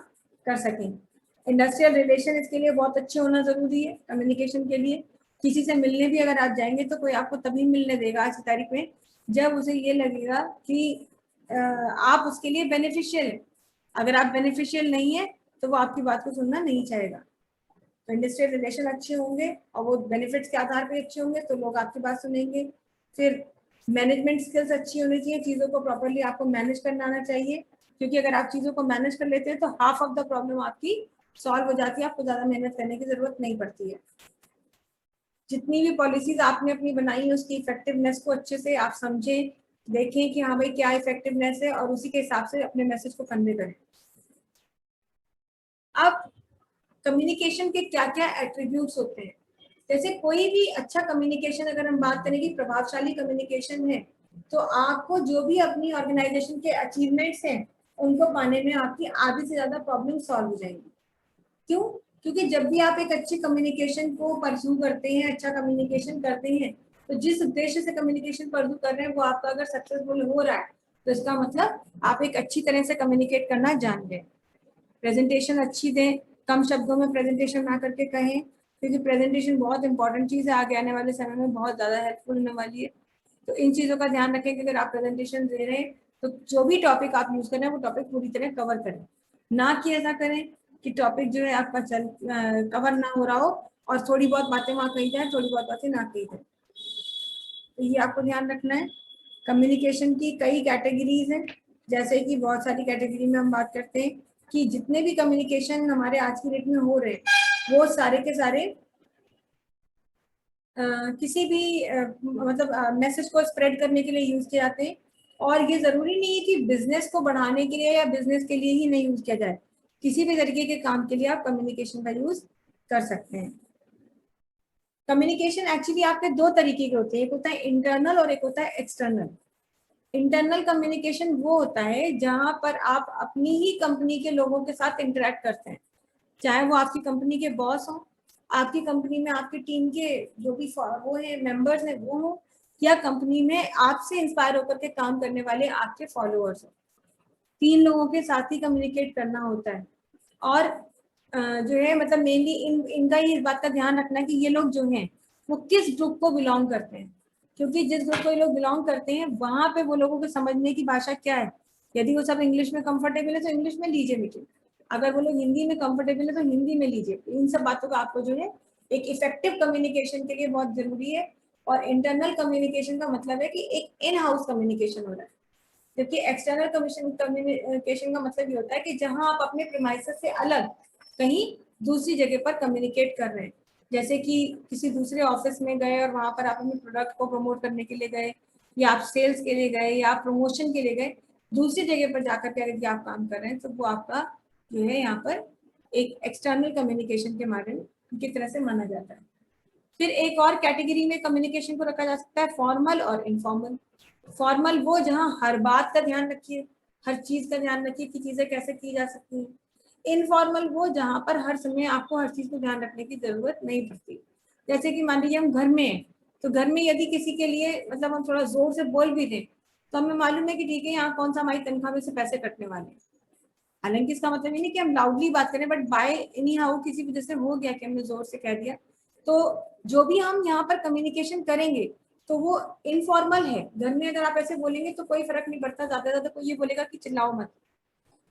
कर सकें। इंडस्ट्रियल रिलेशन इसके लिए बहुत अच्छे होना जरूरी है कम्युनिकेशन के लिए। किसी से मिलने भी अगर आप जाएंगे तो कोई आपको तभी मिलने देगा आज की तारीख में जब उसे ये लगेगा कि आप उसके लिए बेनिफिशियल है। अगर आप बेनिफिशियल नहीं है तो वो आपकी बात को सुनना नहीं चाहेगा। तो इंडस्ट्रियल रिलेशन अच्छे होंगे और वो बेनिफिट्स के आधार पर अच्छे होंगे तो लोग आपकी बात सुनेंगे। फिर मैनेजमेंट स्किल्स अच्छी होनी चाहिए, चीज़ों को प्रॉपरली आपको मैनेज करना आना चाहिए, क्योंकि अगर आप चीज़ों को मैनेज कर लेते हैं तो हाफ ऑफ द प्रॉब्लम आपकी सॉल्व हो जाती है, आपको ज़्यादा मेहनत करने की जरूरत नहीं पड़ती है। जितनी भी पॉलिसीज आपने अपनी बनाई है उसकी इफेक्टिवनेस को अच्छे से आप समझें, देखें कि हाँ भाई क्या इफेक्टिवनेस है, और उसी के हिसाब से अपने मैसेज को कन्वे करें। अब कम्युनिकेशन के क्या क्या एट्रीब्यूट्स होते हैं। जैसे कोई भी अच्छा कम्युनिकेशन, अगर हम बात करें कि प्रभावशाली कम्युनिकेशन है तो आपको जो भी अपनी ऑर्गेनाइजेशन के अचीवमेंट्स हैं उनको पाने में आपकी आधी से ज्यादा प्रॉब्लम सॉल्व हो जाएंगी। क्यों? क्योंकि जब भी आप एक अच्छी कम्युनिकेशन को परस्यू करते हैं, अच्छा कम्युनिकेशन करते हैं, तो जिस उद्देश्य से कम्युनिकेशन परस्यू कर रहे हैं वो आपका अगर सक्सेसफुल हो रहा है तो इसका मतलब आप एक अच्छी तरह से कम्युनिकेट करना जान गए। प्रेजेंटेशन अच्छी दें, कम शब्दों में प्रेजेंटेशन ना करके कहें, क्योंकि प्रेजेंटेशन बहुत इंपॉर्टेंट चीज़ है, आगे आने वाले समय में बहुत ज़्यादा हेल्पफुल होने वाली है। तो इन चीज़ों का ध्यान रखें कि अगर आप प्रेजेंटेशन दे रहे हैं तो जो भी टॉपिक आप यूज़ कर रहे हैं वो टॉपिक पूरी तरह कवर करें, ना कि ऐसा करें कि टॉपिक जो है आपका कवर ना हो रहा हो और थोड़ी बहुत बातें वहाँ कही जाए, थोड़ी बहुत बातें ना कही जाए। तो ये आपको ध्यान रखना है। कम्युनिकेशन की कई कैटेगरीज हैं, जैसे कि बहुत सारी कैटेगरी में हम बात करते हैं कि जितने भी कम्युनिकेशन हमारे आज की डेट में हो रहे हैं वो सारे के सारे किसी भी मतलब मैसेज को स्प्रेड करने के लिए यूज किए जाते हैं। और ये जरूरी नहीं है कि बिजनेस को बढ़ाने के लिए या बिजनेस के लिए ही नहीं यूज किया जाए, किसी भी तरीके के काम के लिए आप कम्युनिकेशन का यूज कर सकते हैं। कम्युनिकेशन एक्चुअली आपके दो तरीके के होते हैं, एक होता है इंटरनल और एक होता है एक्सटर्नल। इंटरनल कम्युनिकेशन वो होता है जहां पर आप अपनी ही कंपनी के लोगों के साथ इंटरेक्ट करते हैं, चाहे वो आपकी कंपनी के बॉस हो, आपकी कंपनी में आपकी टीम के जो भी वो है मेंबर्स हैं वो हो, या कंपनी में आपसे इंस्पायर होकर के काम करने वाले आपके फॉलोअर्स हो। तीन लोगों के साथ ही कम्युनिकेट करना होता है। और जो है मतलब मेनली इनका ही इस बात का ध्यान रखना है कि ये लोग जो हैं वो किस ग्रुप को बिलोंग करते हैं, क्योंकि जिस ग्रुप को ये लोग बिलोंग करते हैं वहां पे वो लोगों को समझने की भाषा क्या है। यदि वो सब इंग्लिश में कंफर्टेबल है तो इंग्लिश में लीजिए मीटिंग, अगर वो लोग हिंदी में कंफर्टेबल है तो हिंदी में लीजिए। इन सब बातों का आपको जो है एक इफेक्टिव कम्युनिकेशन के लिए बहुत जरूरी है। और इंटरनल कम्युनिकेशन का मतलब है कि एक इन हाउस कम्युनिकेशन हो रहा है, जबकि एक्सटर्नल कम्युनिकेशन का मतलब ये होता है कि जहां आप अपने प्रीमाइसेस से अलग कहीं दूसरी जगह पर कम्युनिकेट कर रहे हैं। जैसे कि किसी दूसरे ऑफिस में गए और वहां पर आप अपने प्रोडक्ट को प्रमोट करने के लिए गए, या आप सेल्स के लिए गए, या आप प्रमोशन के लिए गए, दूसरी जगह पर जाकर के अगर आप काम कर रहे हैं तो वो आपका जो है यहाँ पर एक एक्सटर्नल कम्युनिकेशन के माध्यम की तरह से माना जाता है। फिर एक और कैटेगरी में कम्युनिकेशन को रखा जा सकता है फॉर्मल और इनफॉर्मल। फॉर्मल वो जहाँ हर बात का ध्यान रखिए, हर चीज का ध्यान रखिए कि चीजें कैसे की जा सकती हैं। इनफॉर्मल वो जहाँ पर हर समय आपको हर चीज को ध्यान रखने की जरूरत नहीं पड़ती। जैसे कि मान लीजिए हम घर में हैं, तो घर में यदि किसी के लिए मतलब हम थोड़ा जोर से बोल भी दें तो हमें मालूम है कि ठीक है यहाँ कौन सा हमारी तनख्वाह में से पैसे कटने वाले हैं। हालांकि इसका मतलब ये नहीं कि हम लाउडली बात करें, बट बाय एनी हाउ किसी वजह से हो गया कि हमने जोर से कह दिया, तो जो भी हम यहाँ पर कम्युनिकेशन करेंगे तो वो इनफॉर्मल है। घर में अगर आप ऐसे बोलेंगे तो कोई फर्क नहीं पड़ता, ज्यादा ज्यादा कोई ये बोलेगा कि चिल्लाओ मत।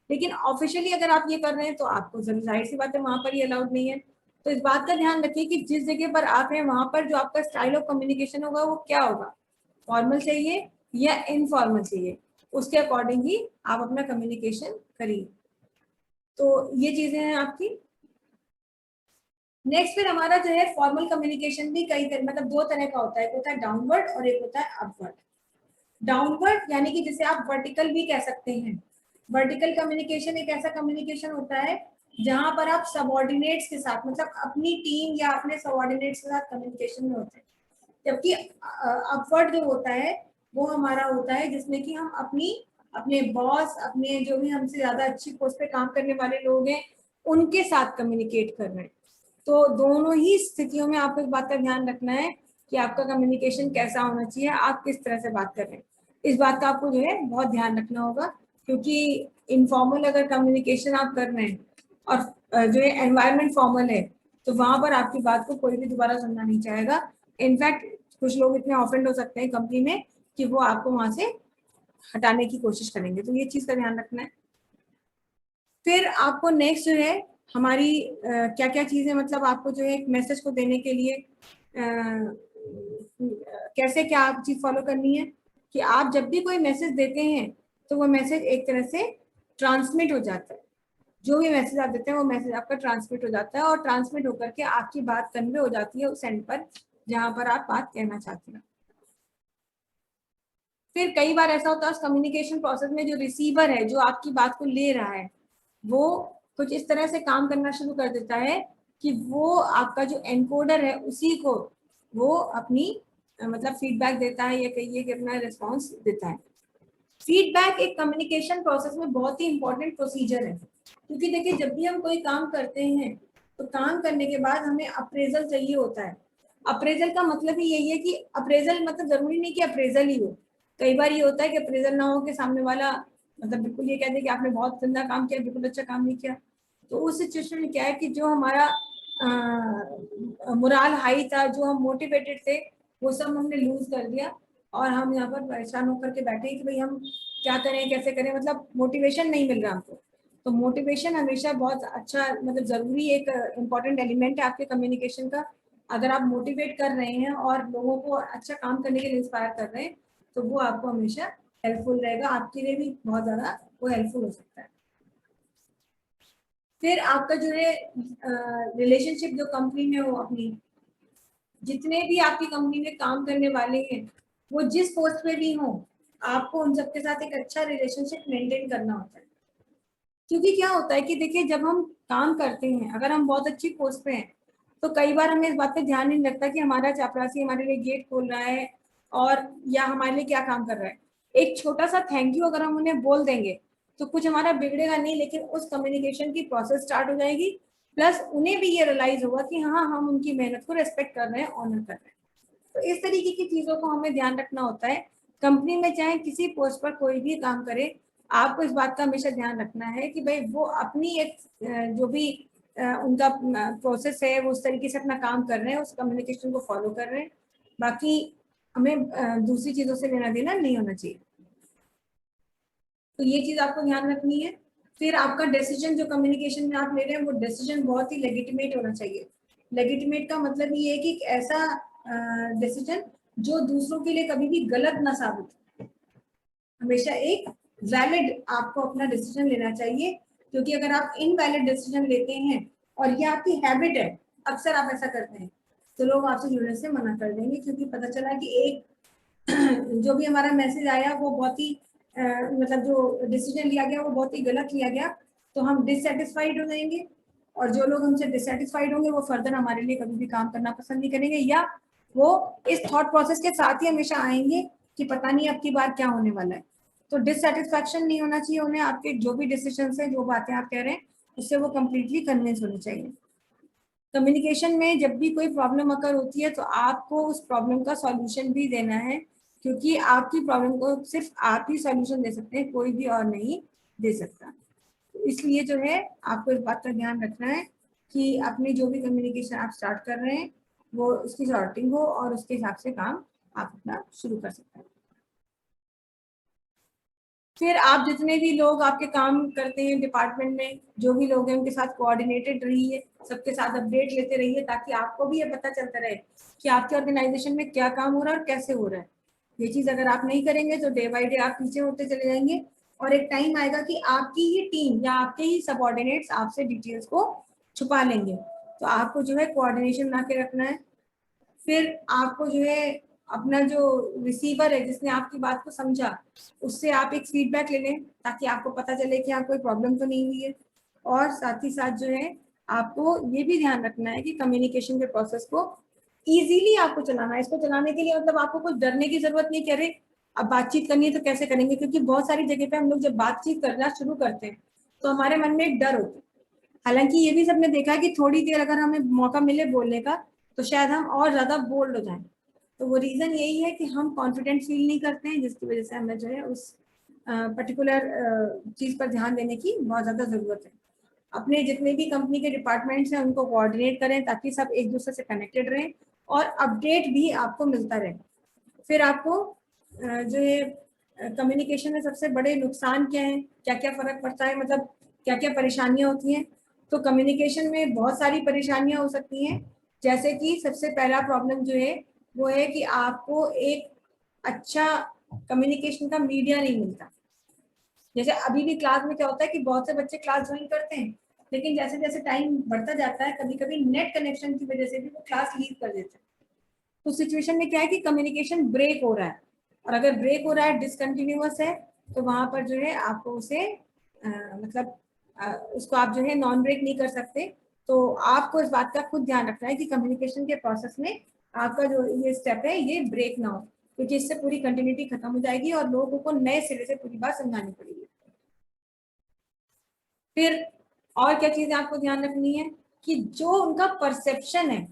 लेकिन ऑफिशियली अगर आप ये कर रहे हैं तो आपको जाहिर सी बात है वहां पर ये अलाउड नहीं है। तो इस बात का ध्यान रखिए कि जिस जगह पर आप हैं वहां पर जो आपका स्टाइल ऑफ कम्युनिकेशन होगा वो क्या होगा, फॉर्मल चाहिए या इनफॉर्मल चाहिए, उसके अकॉर्डिंग ही आप अपना कम्युनिकेशन करिए। तो ये चीजें हैं आपकी। नेक्स्ट फिर हमारा जो है फॉर्मल कम्युनिकेशन भी कई तरह मतलब दो तरह का होता है, एक होता है डाउनवर्ड और एक होता है अपवर्ड। डाउनवर्ड यानी कि जिसे आप वर्टिकल भी कह सकते हैं। वर्टिकल कम्युनिकेशन एक ऐसा कम्युनिकेशन होता है जहां पर आप सबऑर्डिनेट्स के साथ मतलब अपनी टीम या अपने सबऑर्डिनेट्स के साथ कम्युनिकेशन में होते हैं। जबकि अपवर्ड जो होता है वो हमारा होता है जिसमें कि हम अपनी अपने बॉस, अपने जो भी हमसे ज्यादा अच्छी पोस्ट पे काम करने वाले लोग हैं उनके साथ कम्युनिकेट कर रहे हैं। तो दोनों ही स्थितियों में आपको इस बात का ध्यान रखना है कि आपका कम्युनिकेशन कैसा होना चाहिए, आप किस तरह से बात कर रहे हैं, इस बात का आपको जो है बहुत ध्यान रखना होगा। क्योंकि इनफॉर्मल अगर कम्युनिकेशन आप कर रहे हैं और जो है एनवायरमेंट फॉर्मल है तो वहां पर आपकी बात को कोई भी दोबारा सुनना नहीं चाहेगा। इनफैक्ट कुछ लोग इतने ऑफेंड हो सकते हैं कंपनी में कि वो आपको वहां से हटाने की कोशिश करेंगे, तो ये चीज का ध्यान रखना है। फिर आपको नेक्स्ट जो है हमारी क्या क्या चीजें मतलब आपको जो है एक मैसेज को देने के लिए कैसे क्या आप चीज फॉलो करनी है कि आप जब भी कोई मैसेज देते हैं तो वो मैसेज एक तरह से ट्रांसमिट हो जाता है। जो भी मैसेज आप देते हैं वो मैसेज आपका ट्रांसमिट हो जाता है और ट्रांसमिट होकर के आपकी बात कन्वे हो जाती है उस एंड पर जहां पर आप बात कहना चाहते हैं। फिर कई बार ऐसा होता है उस कम्युनिकेशन प्रोसेस में जो रिसीवर है जो आपकी बात को ले रहा है वो कुछ इस तरह से काम करना शुरू कर देता है कि वो आपका जो एनकोडर है उसी को वो अपनी मतलब फीडबैक देता है या कहिए कि अपना रिस्पॉन्स देता है। फीडबैक एक कम्युनिकेशन प्रोसेस में बहुत ही इंपॉर्टेंट प्रोसीजर है, क्योंकि देखिए जब भी हम कोई काम करते हैं तो काम करने के बाद हमें अप्रेजल चाहिए होता है। अप्रेजल का मतलब ही यही है कि अप्रेजल मतलब जरूरी नहीं कि अप्रेजल ही हो, कई बार ये होता है कि अप्रेजल ना हो कि सामने वाला मतलब बिल्कुल ये कह दे कि आपने बहुत गंदा काम किया, बिल्कुल अच्छा काम नहीं किया। तो उस सिचुएशन में क्या है कि जो हमारा मोराल हाई था, जो हम मोटिवेटेड थे, वो सब हमने लूज कर दिया और हम यहाँ पर परेशान होकर के बैठे कि भाई हम क्या करें कैसे करें, मतलब मोटिवेशन नहीं मिल रहा हमको। तो मोटिवेशन हमेशा बहुत अच्छा मतलब जरूरी एक इम्पॉर्टेंट एलिमेंट है आपके कम्युनिकेशन का। अगर आप मोटिवेट कर रहे हैं और लोगों को अच्छा काम करने के लिए इंस्पायर कर रहे हैं तो वो आपको हमेशा हेल्पफुल रहेगा, आपके लिए भी बहुत ज्यादा वो हेल्पफुल हो सकता है। फिर आपका जो है रिलेशनशिप जो कंपनी में हो, अपनी जितने भी आपकी कंपनी में काम करने वाले हैं वो जिस पोस्ट पे भी हो, आपको उन सबके साथ एक अच्छा रिलेशनशिप मेंटेन करना होता है। क्योंकि क्या होता है कि देखिए जब हम काम करते हैं, अगर हम बहुत अच्छी पोस्ट पे हैं तो कई बार हमें इस बात पे ध्यान नहीं रखता कि हमारा चापरासी हमारे लिए गेट खोल रहा है और या हमारे लिए क्या काम कर रहा है। एक छोटा सा थैंक यू अगर हम उन्हें बोल देंगे तो कुछ हमारा बिगड़ेगा नहीं, लेकिन उस कम्युनिकेशन की प्रोसेस स्टार्ट हो जाएगी। प्लस उन्हें भी ये रियलाइज होगा कि हाँ हम उनकी मेहनत को रेस्पेक्ट कर रहे हैं, ऑनर कर रहे हैं। तो इस तरीके की चीजों को हमें ध्यान रखना होता है। कंपनी में चाहे किसी पोस्ट पर कोई भी काम करे, आपको इस बात का हमेशा ध्यान रखना है कि भाई वो अपनी एक जो भी उनका प्रोसेस है वो उस तरीके से अपना काम कर रहे हैं, उस कम्युनिकेशन को फॉलो कर रहे हैं। बाकी हमें दूसरी चीजों से लेना देना नहीं होना चाहिए। तो ये चीज आपको ध्यान रखनी है। फिर आपका डिसीजन जो कम्युनिकेशन में आप ले रहे हैं वो डिसीजन बहुत ही लेजिटिमेट होना चाहिए। लेजिटिमेट का मतलब ये है कि एक ऐसा डिसीजन जो दूसरों के लिए कभी भी गलत ना साबित हो। हमेशा एक वैलिड आपको अपना डिसीजन लेना चाहिए, क्योंकि अगर आप इनवैलिड डिसीजन लेते हैं और ये आपकी हैबिट है, अक्सर आप ऐसा करते हैं, तो लोग आपसे जुड़ने से मना कर देंगे, क्योंकि पता चला कि एक जो भी हमारा मैसेज आया वो बहुत ही मतलब जो डिसीजन लिया गया वो बहुत ही गलत लिया गया, तो हम डिससेटिस्फाइड हो जाएंगे। और जो लोग हमसे डिससेटिस्फाइड होंगे वो फर्दर हमारे लिए कभी भी काम करना पसंद नहीं करेंगे, या वो इस थॉट प्रोसेस के साथ ही हमेशा आएंगे कि पता नहीं अब की बार क्या होने वाला है। तो डिससेटिस्फैक्शन नहीं होना चाहिए उन्हें, आपके जो भी डिसीजन है, जो बातें आप कह रहे हैं उससे वो कम्प्लीटली कन्विंस होनी चाहिए। कम्युनिकेशन में जब भी कोई प्रॉब्लम अगर होती है तो आपको उस प्रॉब्लम का सॉल्यूशन भी देना है, क्योंकि आपकी प्रॉब्लम को सिर्फ आप ही सॉल्यूशन दे सकते हैं, कोई भी और नहीं दे सकता। तो इसलिए जो है आपको इस बात का ध्यान रखना है कि अपनी जो भी कम्युनिकेशन आप स्टार्ट कर रहे हैं वो उसकी सॉर्टिंग हो और उसके हिसाब से काम आप अपना शुरू कर सकते हैं। फिर आप जितने भी लोग आपके काम करते हैं डिपार्टमेंट में, जो भी लोग हैं उनके साथ कोऑर्डिनेटेड रहिए, सबके साथ अपडेट लेते रहिए, ताकि आपको भी ये पता चलता रहे कि आपके ऑर्गेनाइजेशन में क्या काम हो रहा है और कैसे हो रहा है। ये चीज अगर आप नहीं करेंगे तो डे बाय डे आप पीछे होते चले जाएंगे और एक टाइम आएगा कि आपकी ही टीम या आपके ही सबऑर्डिनेट्स आपसे डिटेल्स को छुपा लेंगे। तो आपको जो है कोऑर्डिनेशन बना के रखना है। फिर आपको जो है अपना जो रिसीवर है जिसने आपकी बात को समझा, उससे आप एक फीडबैक ले लें ताकि आपको पता चले कि हाँ कोई प्रॉब्लम तो नहीं हुई है। और साथ ही साथ जो है आपको ये भी ध्यान रखना है कि कम्युनिकेशन के प्रोसेस को इजीली आपको चलाना है। इसको चलाने के लिए मतलब आपको कुछ डरने की जरूरत नहीं, कह रहे अब बातचीत करनी है तो कैसे करेंगे, क्योंकि बहुत सारी जगह पे हम लोग जब बातचीत करना शुरू करते हैं तो हमारे मन में एक डर होता है। हालांकि ये भी सबने देखा है कि थोड़ी देर अगर हमें मौका मिले बोलने का तो शायद हम और ज्यादा बोल्ड हो जाएं। तो वो रीजन यही है कि हम कॉन्फिडेंट फील नहीं करते हैं, जिसकी वजह से हमें जो है उस पर्टिकुलर चीज पर ध्यान देने की बहुत ज्यादा जरूरत है। अपने जितने भी कंपनी के डिपार्टमेंट्स हैं उनको कोऑर्डिनेट करें ताकि सब एक दूसरे से कनेक्टेड रहें और अपडेट भी आपको मिलता रहे। फिर आपको जो है कम्युनिकेशन में सबसे बड़े नुकसान क्या है, क्या क्या फर्क पड़ता है, मतलब क्या क्या परेशानियां होती हैं। तो कम्युनिकेशन में बहुत सारी परेशानियां हो सकती हैं। जैसे कि सबसे पहला प्रॉब्लम जो है वो है कि आपको एक अच्छा कम्युनिकेशन का मीडिया नहीं मिलता। जैसे अभी भी क्लास में क्या होता है कि बहुत से बच्चे क्लास ज्वाइन करते हैं, लेकिन जैसे जैसे टाइम बढ़ता जाता है कभी कभी नेट कनेक्शन की वजह से भी वो क्लास लीव कर देते हैं। तो सिचुएशन में क्या है कि कम्युनिकेशन ब्रेक हो रहा है, और अगर ब्रेक हो रहा है डिसकंटिन्यूअस है तो वहां पर जो है आपको उसे मतलब उसको आप जो है नॉन ब्रेक नहीं कर सकते। तो आपको इस बात का खुद ध्यान रखना है कि कम्युनिकेशन के प्रोसेस में आपका जो ये स्टेप है ये ब्रेक ना हो, क्योंकि इससे पूरी कंटिन्यूटी खत्म हो जाएगी और लोगों को नए सिरे से पूरी बात समझानी पड़ेगी। फिर और क्या चीजें आपको ध्यान रखनी है कि जो उनका परसेप्शन है,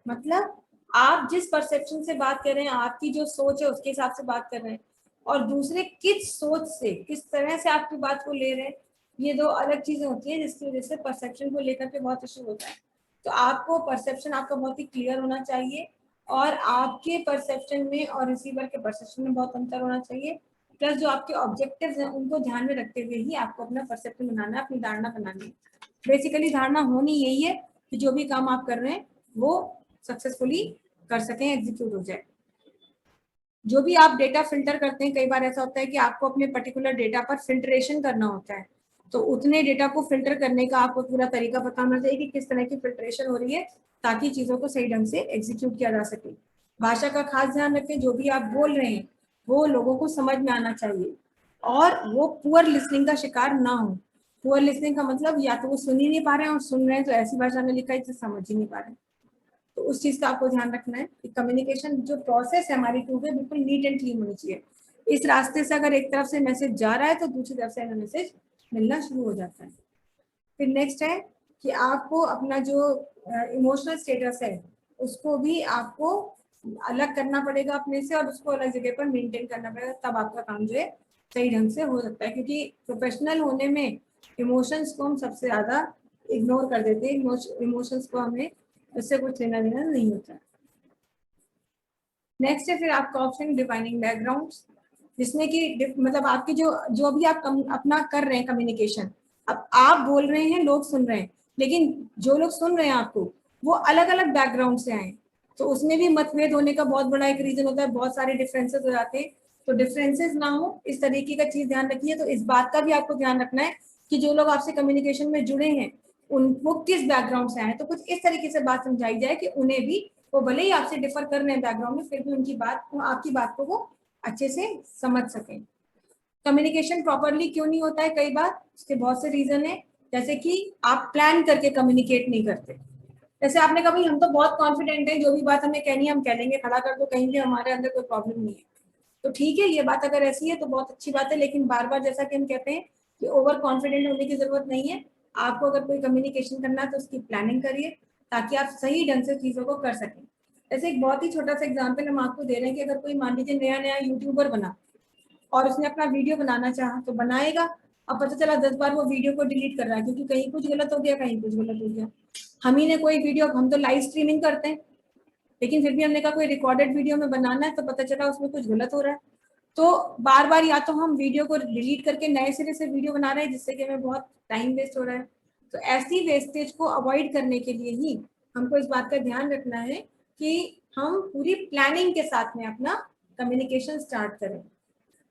मतलब आप जिस परसेप्शन से बात कर रहे हैं, आपकी जो सोच है उसके हिसाब से बात कर रहे हैं, और दूसरे किस सोच से किस तरह से आपकी बात को ले रहे हैं, ये दो अलग चीजें होती है, जिसकी वजह से परसेप्शन को लेकर के बहुत इशू होता है। तो आपको परसेप्शन आपका बहुत ही क्लियर होना चाहिए, और आपके परसेप्शन में और रिसीवर के परसेप्शन में बहुत अंतर होना चाहिए। प्लस जो आपके ऑब्जेक्टिव्स हैं उनको ध्यान में रखते हुए ही आपको अपना परसेप्शन बनाना है, अपनी धारणा बनानी है। बेसिकली धारणा होनी यही है कि जो भी काम आप कर रहे हैं वो सक्सेसफुली कर सकें, एग्जीक्यूट हो जाए। जो भी आप डेटा फिल्टर करते हैं, कई बार ऐसा होता है कि आपको अपने पर्टिकुलर डेटा पर फिल्ट्रेशन करना होता है, तो उतने डेटा को फिल्टर करने का आपको पूरा तरीका पता होना चाहिए कि किस तरह की फिल्ट्रेशन हो रही है, ताकि चीजों को सही ढंग से एग्जीक्यूट किया जा सके। भाषा का खास ध्यान रखें, जो भी आप बोल रहे हैं वो लोगों को समझ में आना चाहिए, और वो पुअर लिसनिंग का शिकार ना हो। पुअर लिसनिंग का मतलब या तो वो सुन ही नहीं पा रहे हैं, और सुन रहे हैं तो ऐसी भाषा में लिखा है जिसे समझ ही नहीं पा रहे हैं। तो उस चीज का आपको ध्यान रखना है कि कम्युनिकेशन जो प्रोसेस है हमारी टू वे बिल्कुल नीट एंड क्लीन होनी चाहिए। इस रास्ते से अगर एक तरफ से मैसेज जा रहा है तो दूसरी तरफ से मैसेज मिलना शुरू हो जाता है। फिर नेक्स्ट है कि आपको अपना जो इमोशनल स्टेटस है उसको भी आपको अलग करना पड़ेगा अपने से, और उसको अलग जगह पर मेंटेन करना पड़ेगा, तब आपका काम जो है सही ढंग से हो सकता है। क्योंकि प्रोफेशनल होने में इमोशंस को हम सबसे ज्यादा इग्नोर कर देते हैं, इमोशंस को हमें उससे कुछ लेना देना नहीं होता। नेक्स्ट है फिर आपका ऑप्शन डिफाइनिंग बैकग्राउंड, जिसमें कि मतलब आपकी जो जो भी आप अपना कर रहे हैं कम्युनिकेशन, अब आप बोल रहे हैं, लोग सुन रहे हैं, लेकिन जो लोग सुन रहे हैं आपको वो अलग अलग बैकग्राउंड से आए, तो उसमें भी मतभेद होने का बहुत बड़ा एक रीजन होता है, बहुत सारे डिफरेंसेस हो जाते हैं। तो डिफरेंसेस ना हो इस तरीके का चीज ध्यान रखिए। तो इस बात का भी आपको ध्यान रखना है कि जो लोग आपसे कम्युनिकेशन में जुड़े हैं उन वो किस बैकग्राउंड से आए, तो कुछ इस तरीके से बात समझाई जाए कि उन्हें भी, वो भले ही आपसे डिफर कर रहे हैं बैकग्राउंड में, फिर भी उनकी बात, आपकी बात को वो अच्छे से समझ सके। कम्युनिकेशन प्रॉपरली क्यों नहीं होता है कई बार, उसके बहुत से रीजन है। जैसे कि आप प्लान करके कम्युनिकेट नहीं करते। जैसे आपने कहा भाई हम तो बहुत कॉन्फिडेंट है, जो भी बात हमें कहनी है हम कह लेंगे, खड़ा कर दो कहीं भी, हमारे अंदर कोई प्रॉब्लम नहीं है। तो ठीक है, ये बात अगर ऐसी है तो बहुत अच्छी बात है, लेकिन बार बार जैसा कि हम कहते हैं कि ओवर कॉन्फिडेंट होने की जरूरत नहीं है। आपको अगर कोई कम्युनिकेशन करना है तो उसकी प्लानिंग करिए, ताकि आप सही ढंग से चीजों को कर सकें। जैसे एक बहुत ही छोटा सा एग्जाम्पल हम आपको दे रहे हैं कि अगर कोई मान लीजिए नया नया यूट्यूबर बना और उसने अपना वीडियो बनाना चाहा तो बनाएगा, अब पता चला 10 बार वो वीडियो को डिलीट कर रहा है क्योंकि कहीं कुछ गलत हो गया, कहीं कुछ गलत हो गया। हम ही ने कोई वीडियो, हम तो लाइव स्ट्रीमिंग करते हैं, लेकिन फिर भी हमने कहा कोई रिकॉर्डेड वीडियो में बनाना है तो पता चला उसमें कुछ गलत हो रहा है। तो बार बार या तो हम वीडियो को डिलीट करके नए सिरे से वीडियो बना रहे हैं, जिससे कि हमें बहुत टाइम वेस्ट हो रहा है। तो ऐसी वेस्टेज को अवॉइड करने के लिए ही हमको इस बात का ध्यान रखना है कि हम पूरी प्लानिंग के साथ में अपना कम्युनिकेशन स्टार्ट करें।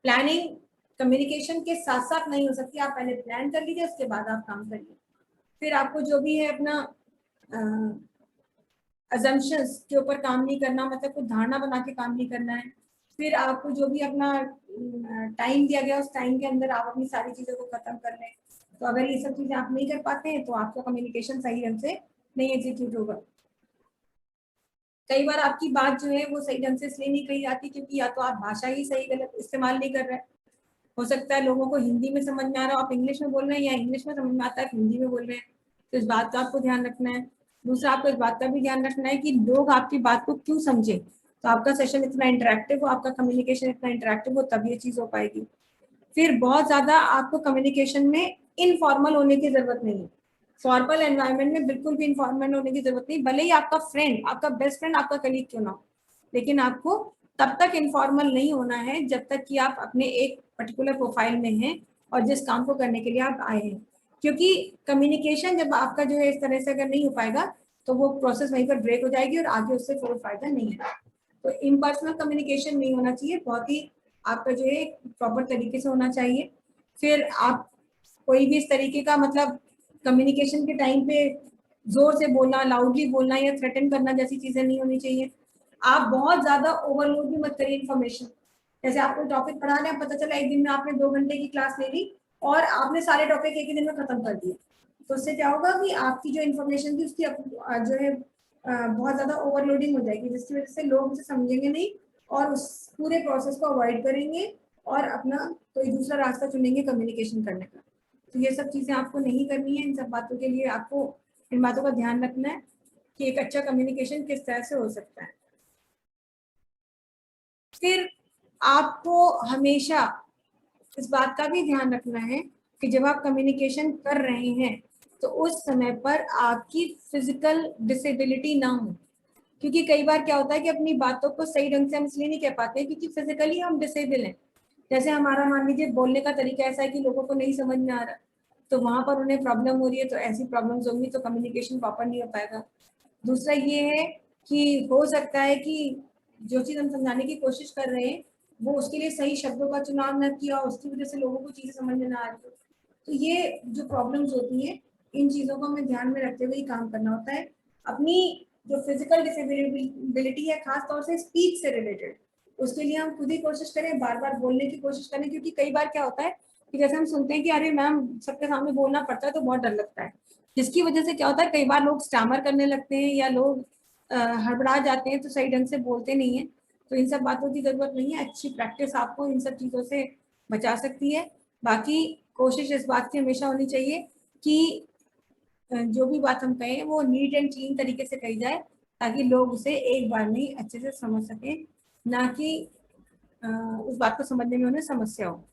प्लानिंग कम्युनिकेशन के साथ साथ नहीं हो सकती, आप पहले प्लान कर लीजिए, उसके बाद आप काम करिए। फिर आपको जो भी है अपना अजम्पशंस के ऊपर काम नहीं करना, मतलब कुछ धारणा बना के काम नहीं करना है। फिर आपको जो भी अपना टाइम दिया गया उस टाइम के अंदर आप अपनी सारी चीजों को खत्म कर लें। तो अगर ये सब चीजें आप नहीं कर पाते हैं तो आपका कम्युनिकेशन सही ढंग से नहीं एग्जीक्यूट होगा। कई बार आपकी बात जो है वो सही ढंग से इसलिए नहीं कही जाती क्योंकि या तो आप भाषा ही सही गलत इस्तेमाल नहीं कर रहे हैं। हो सकता है लोगों को हिंदी में समझ में आ रहा हो, आप इंग्लिश में बोल रहे हैं, या इंग्लिश में समझ में आता है आप हिंदी में बोल रहे हैं। तो इस बात का आपको ध्यान रखना है। दूसरा, आपको इस बात का भी ध्यान रखना है कि लोग आपकी बात को क्यों समझे। तो आपका सेशन इतना इंटरेक्टिव हो, आपका कम्युनिकेशन इतना इंटरेक्टिव हो, तब ये चीज हो पाएगी। फिर बहुत ज्यादा आपको कम्युनिकेशन में इनफॉर्मल होने की जरूरत नहीं है। फॉर्मल एनवायरनमेंट में बिल्कुल भी इनफॉर्मल होने की जरूरत नहीं, भले ही आपका फ्रेंड, आपका बेस्ट फ्रेंड, आपका कलीग क्यों ना हो, लेकिन आपको तब तक इनफॉर्मल नहीं होना है जब तक कि आप अपने एक पर्टिकुलर प्रोफाइल में हैं और जिस काम को करने के लिए आप आए हैं। क्योंकि कम्युनिकेशन जब आपका जो है इस तरह से अगर नहीं हो पाएगा तो वो प्रोसेस वहीं पर ब्रेक हो जाएगी और आगे उससे कोई फायदा नहीं है। तो इम्पर्सनल कम्युनिकेशन नहीं होना चाहिए, बहुत ही आपका जो है प्रॉपर तरीके से होना चाहिए। फिर आप कोई भी इस तरीके का मतलब कम्युनिकेशन के टाइम पे जोर से बोलना, लाउडली बोलना या थ्रेटन करना जैसी चीजें नहीं होनी चाहिए। आप बहुत ज्यादा ओवरलोड भी मत करिए इन्फॉर्मेशन। जैसे आपको टॉपिक पढ़ा रहे हैं, पता चला एक दिन में आपने 2 घंटे की क्लास ले ली और आपने सारे टॉपिक एक ही दिन में खत्म कर दिए, तो उससे क्या होगा कि आपकी जो इन्फॉर्मेशन थी उसकी जो है बहुत ज्यादा ओवरलोडिंग हो जाएगी, जिसकी वजह से लोग उसे समझेंगे नहीं और उस पूरे प्रोसेस को अवॉइड करेंगे और अपना कोई दूसरा रास्ता चुनेंगे कम्युनिकेशन करने का। तो ये सब चीजें आपको नहीं करनी है। इन सब बातों के लिए आपको इन बातों का ध्यान रखना है कि एक अच्छा कम्युनिकेशन किस तरह से हो सकता है। फिर आपको हमेशा इस बात का भी ध्यान रखना है कि जब आप कम्युनिकेशन कर रहे हैं तो उस समय पर आपकी फिजिकल डिसेबिलिटी ना हो, क्योंकि कई बार क्या होता है कि अपनी बातों को सही ढंग से हम इसलिए नहीं कह पाते क्योंकि फिजिकली हम डिसेबल हैं। जैसे हमारा मान लीजिए बोलने का तरीका ऐसा है कि लोगों को नहीं समझ में आ रहा, तो वहां पर उन्हें प्रॉब्लम हो रही है, तो ऐसी प्रॉब्लम्स होंगी तो कम्युनिकेशन प्रॉपर नहीं हो पाएगा। दूसरा ये है कि हो सकता है कि जो चीज हम समझाने की कोशिश कर रहे हैं वो उसके लिए सही शब्दों का चुनाव न किया, उसकी वजह से लोगों को चीजें समझ में ना आ रही। तो ये जो प्रॉब्लम्स होती हैं, इन चीजों को हमें ध्यान में रखते हुए ही काम करना होता है। अपनी जो फिजिकल डिसेबिलिटी है, खास तौर से स्पीच से रिलेटेड, उसके लिए हम खुद ही कोशिश करें, बार बार बोलने की कोशिश करें, क्योंकि कई बार क्या होता है कि जैसे हम सुनते हैं कि अरे मैम सबके सामने बोलना पड़ता है तो बहुत डर लगता है, जिसकी वजह से क्या होता है कई बार लोग स्टैमर करने लगते हैं या लोग हड़बड़ा जाते हैं तो सही ढंग से बोलते नहीं है। तो इन सब बातों की जरूरत नहीं है, अच्छी प्रैक्टिस आपको इन सब चीजों से बचा सकती है। बाकी कोशिश इस बात की हमेशा होनी चाहिए कि जो भी बात हम कहें वो नीट एंड क्लीन तरीके से कही जाए, ताकि लोग उसे एक बार में ही अच्छे से समझ सकें, ना कि उस बात को समझने में उन्हें समस्या हो।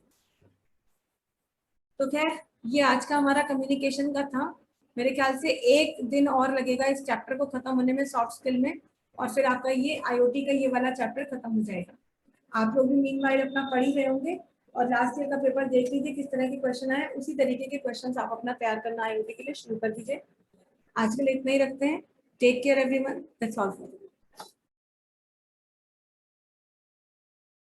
तो खैर ये आज का हमारा कम्युनिकेशन का था। मेरे ख्याल से एक दिन और लगेगा इस चैप्टर को खत्म होने में, सॉफ्ट स्किल में, और फिर आपका ये आईओटी का ये वाला चैप्टर खत्म हो जाएगा। आप लोग भी मीनवाइल अपना पढ़ ही रहे होंगे और लास्ट ईयर का पेपर देख लीजिए किस तरह के क्वेश्चन आए, उसी तरीके के क्वेश्चन आप अपना तैयार करना आईओटी के लिए शुरू कर दीजिए। आज के लिए इतना ही रखते हैं। Take care everyone, that's all for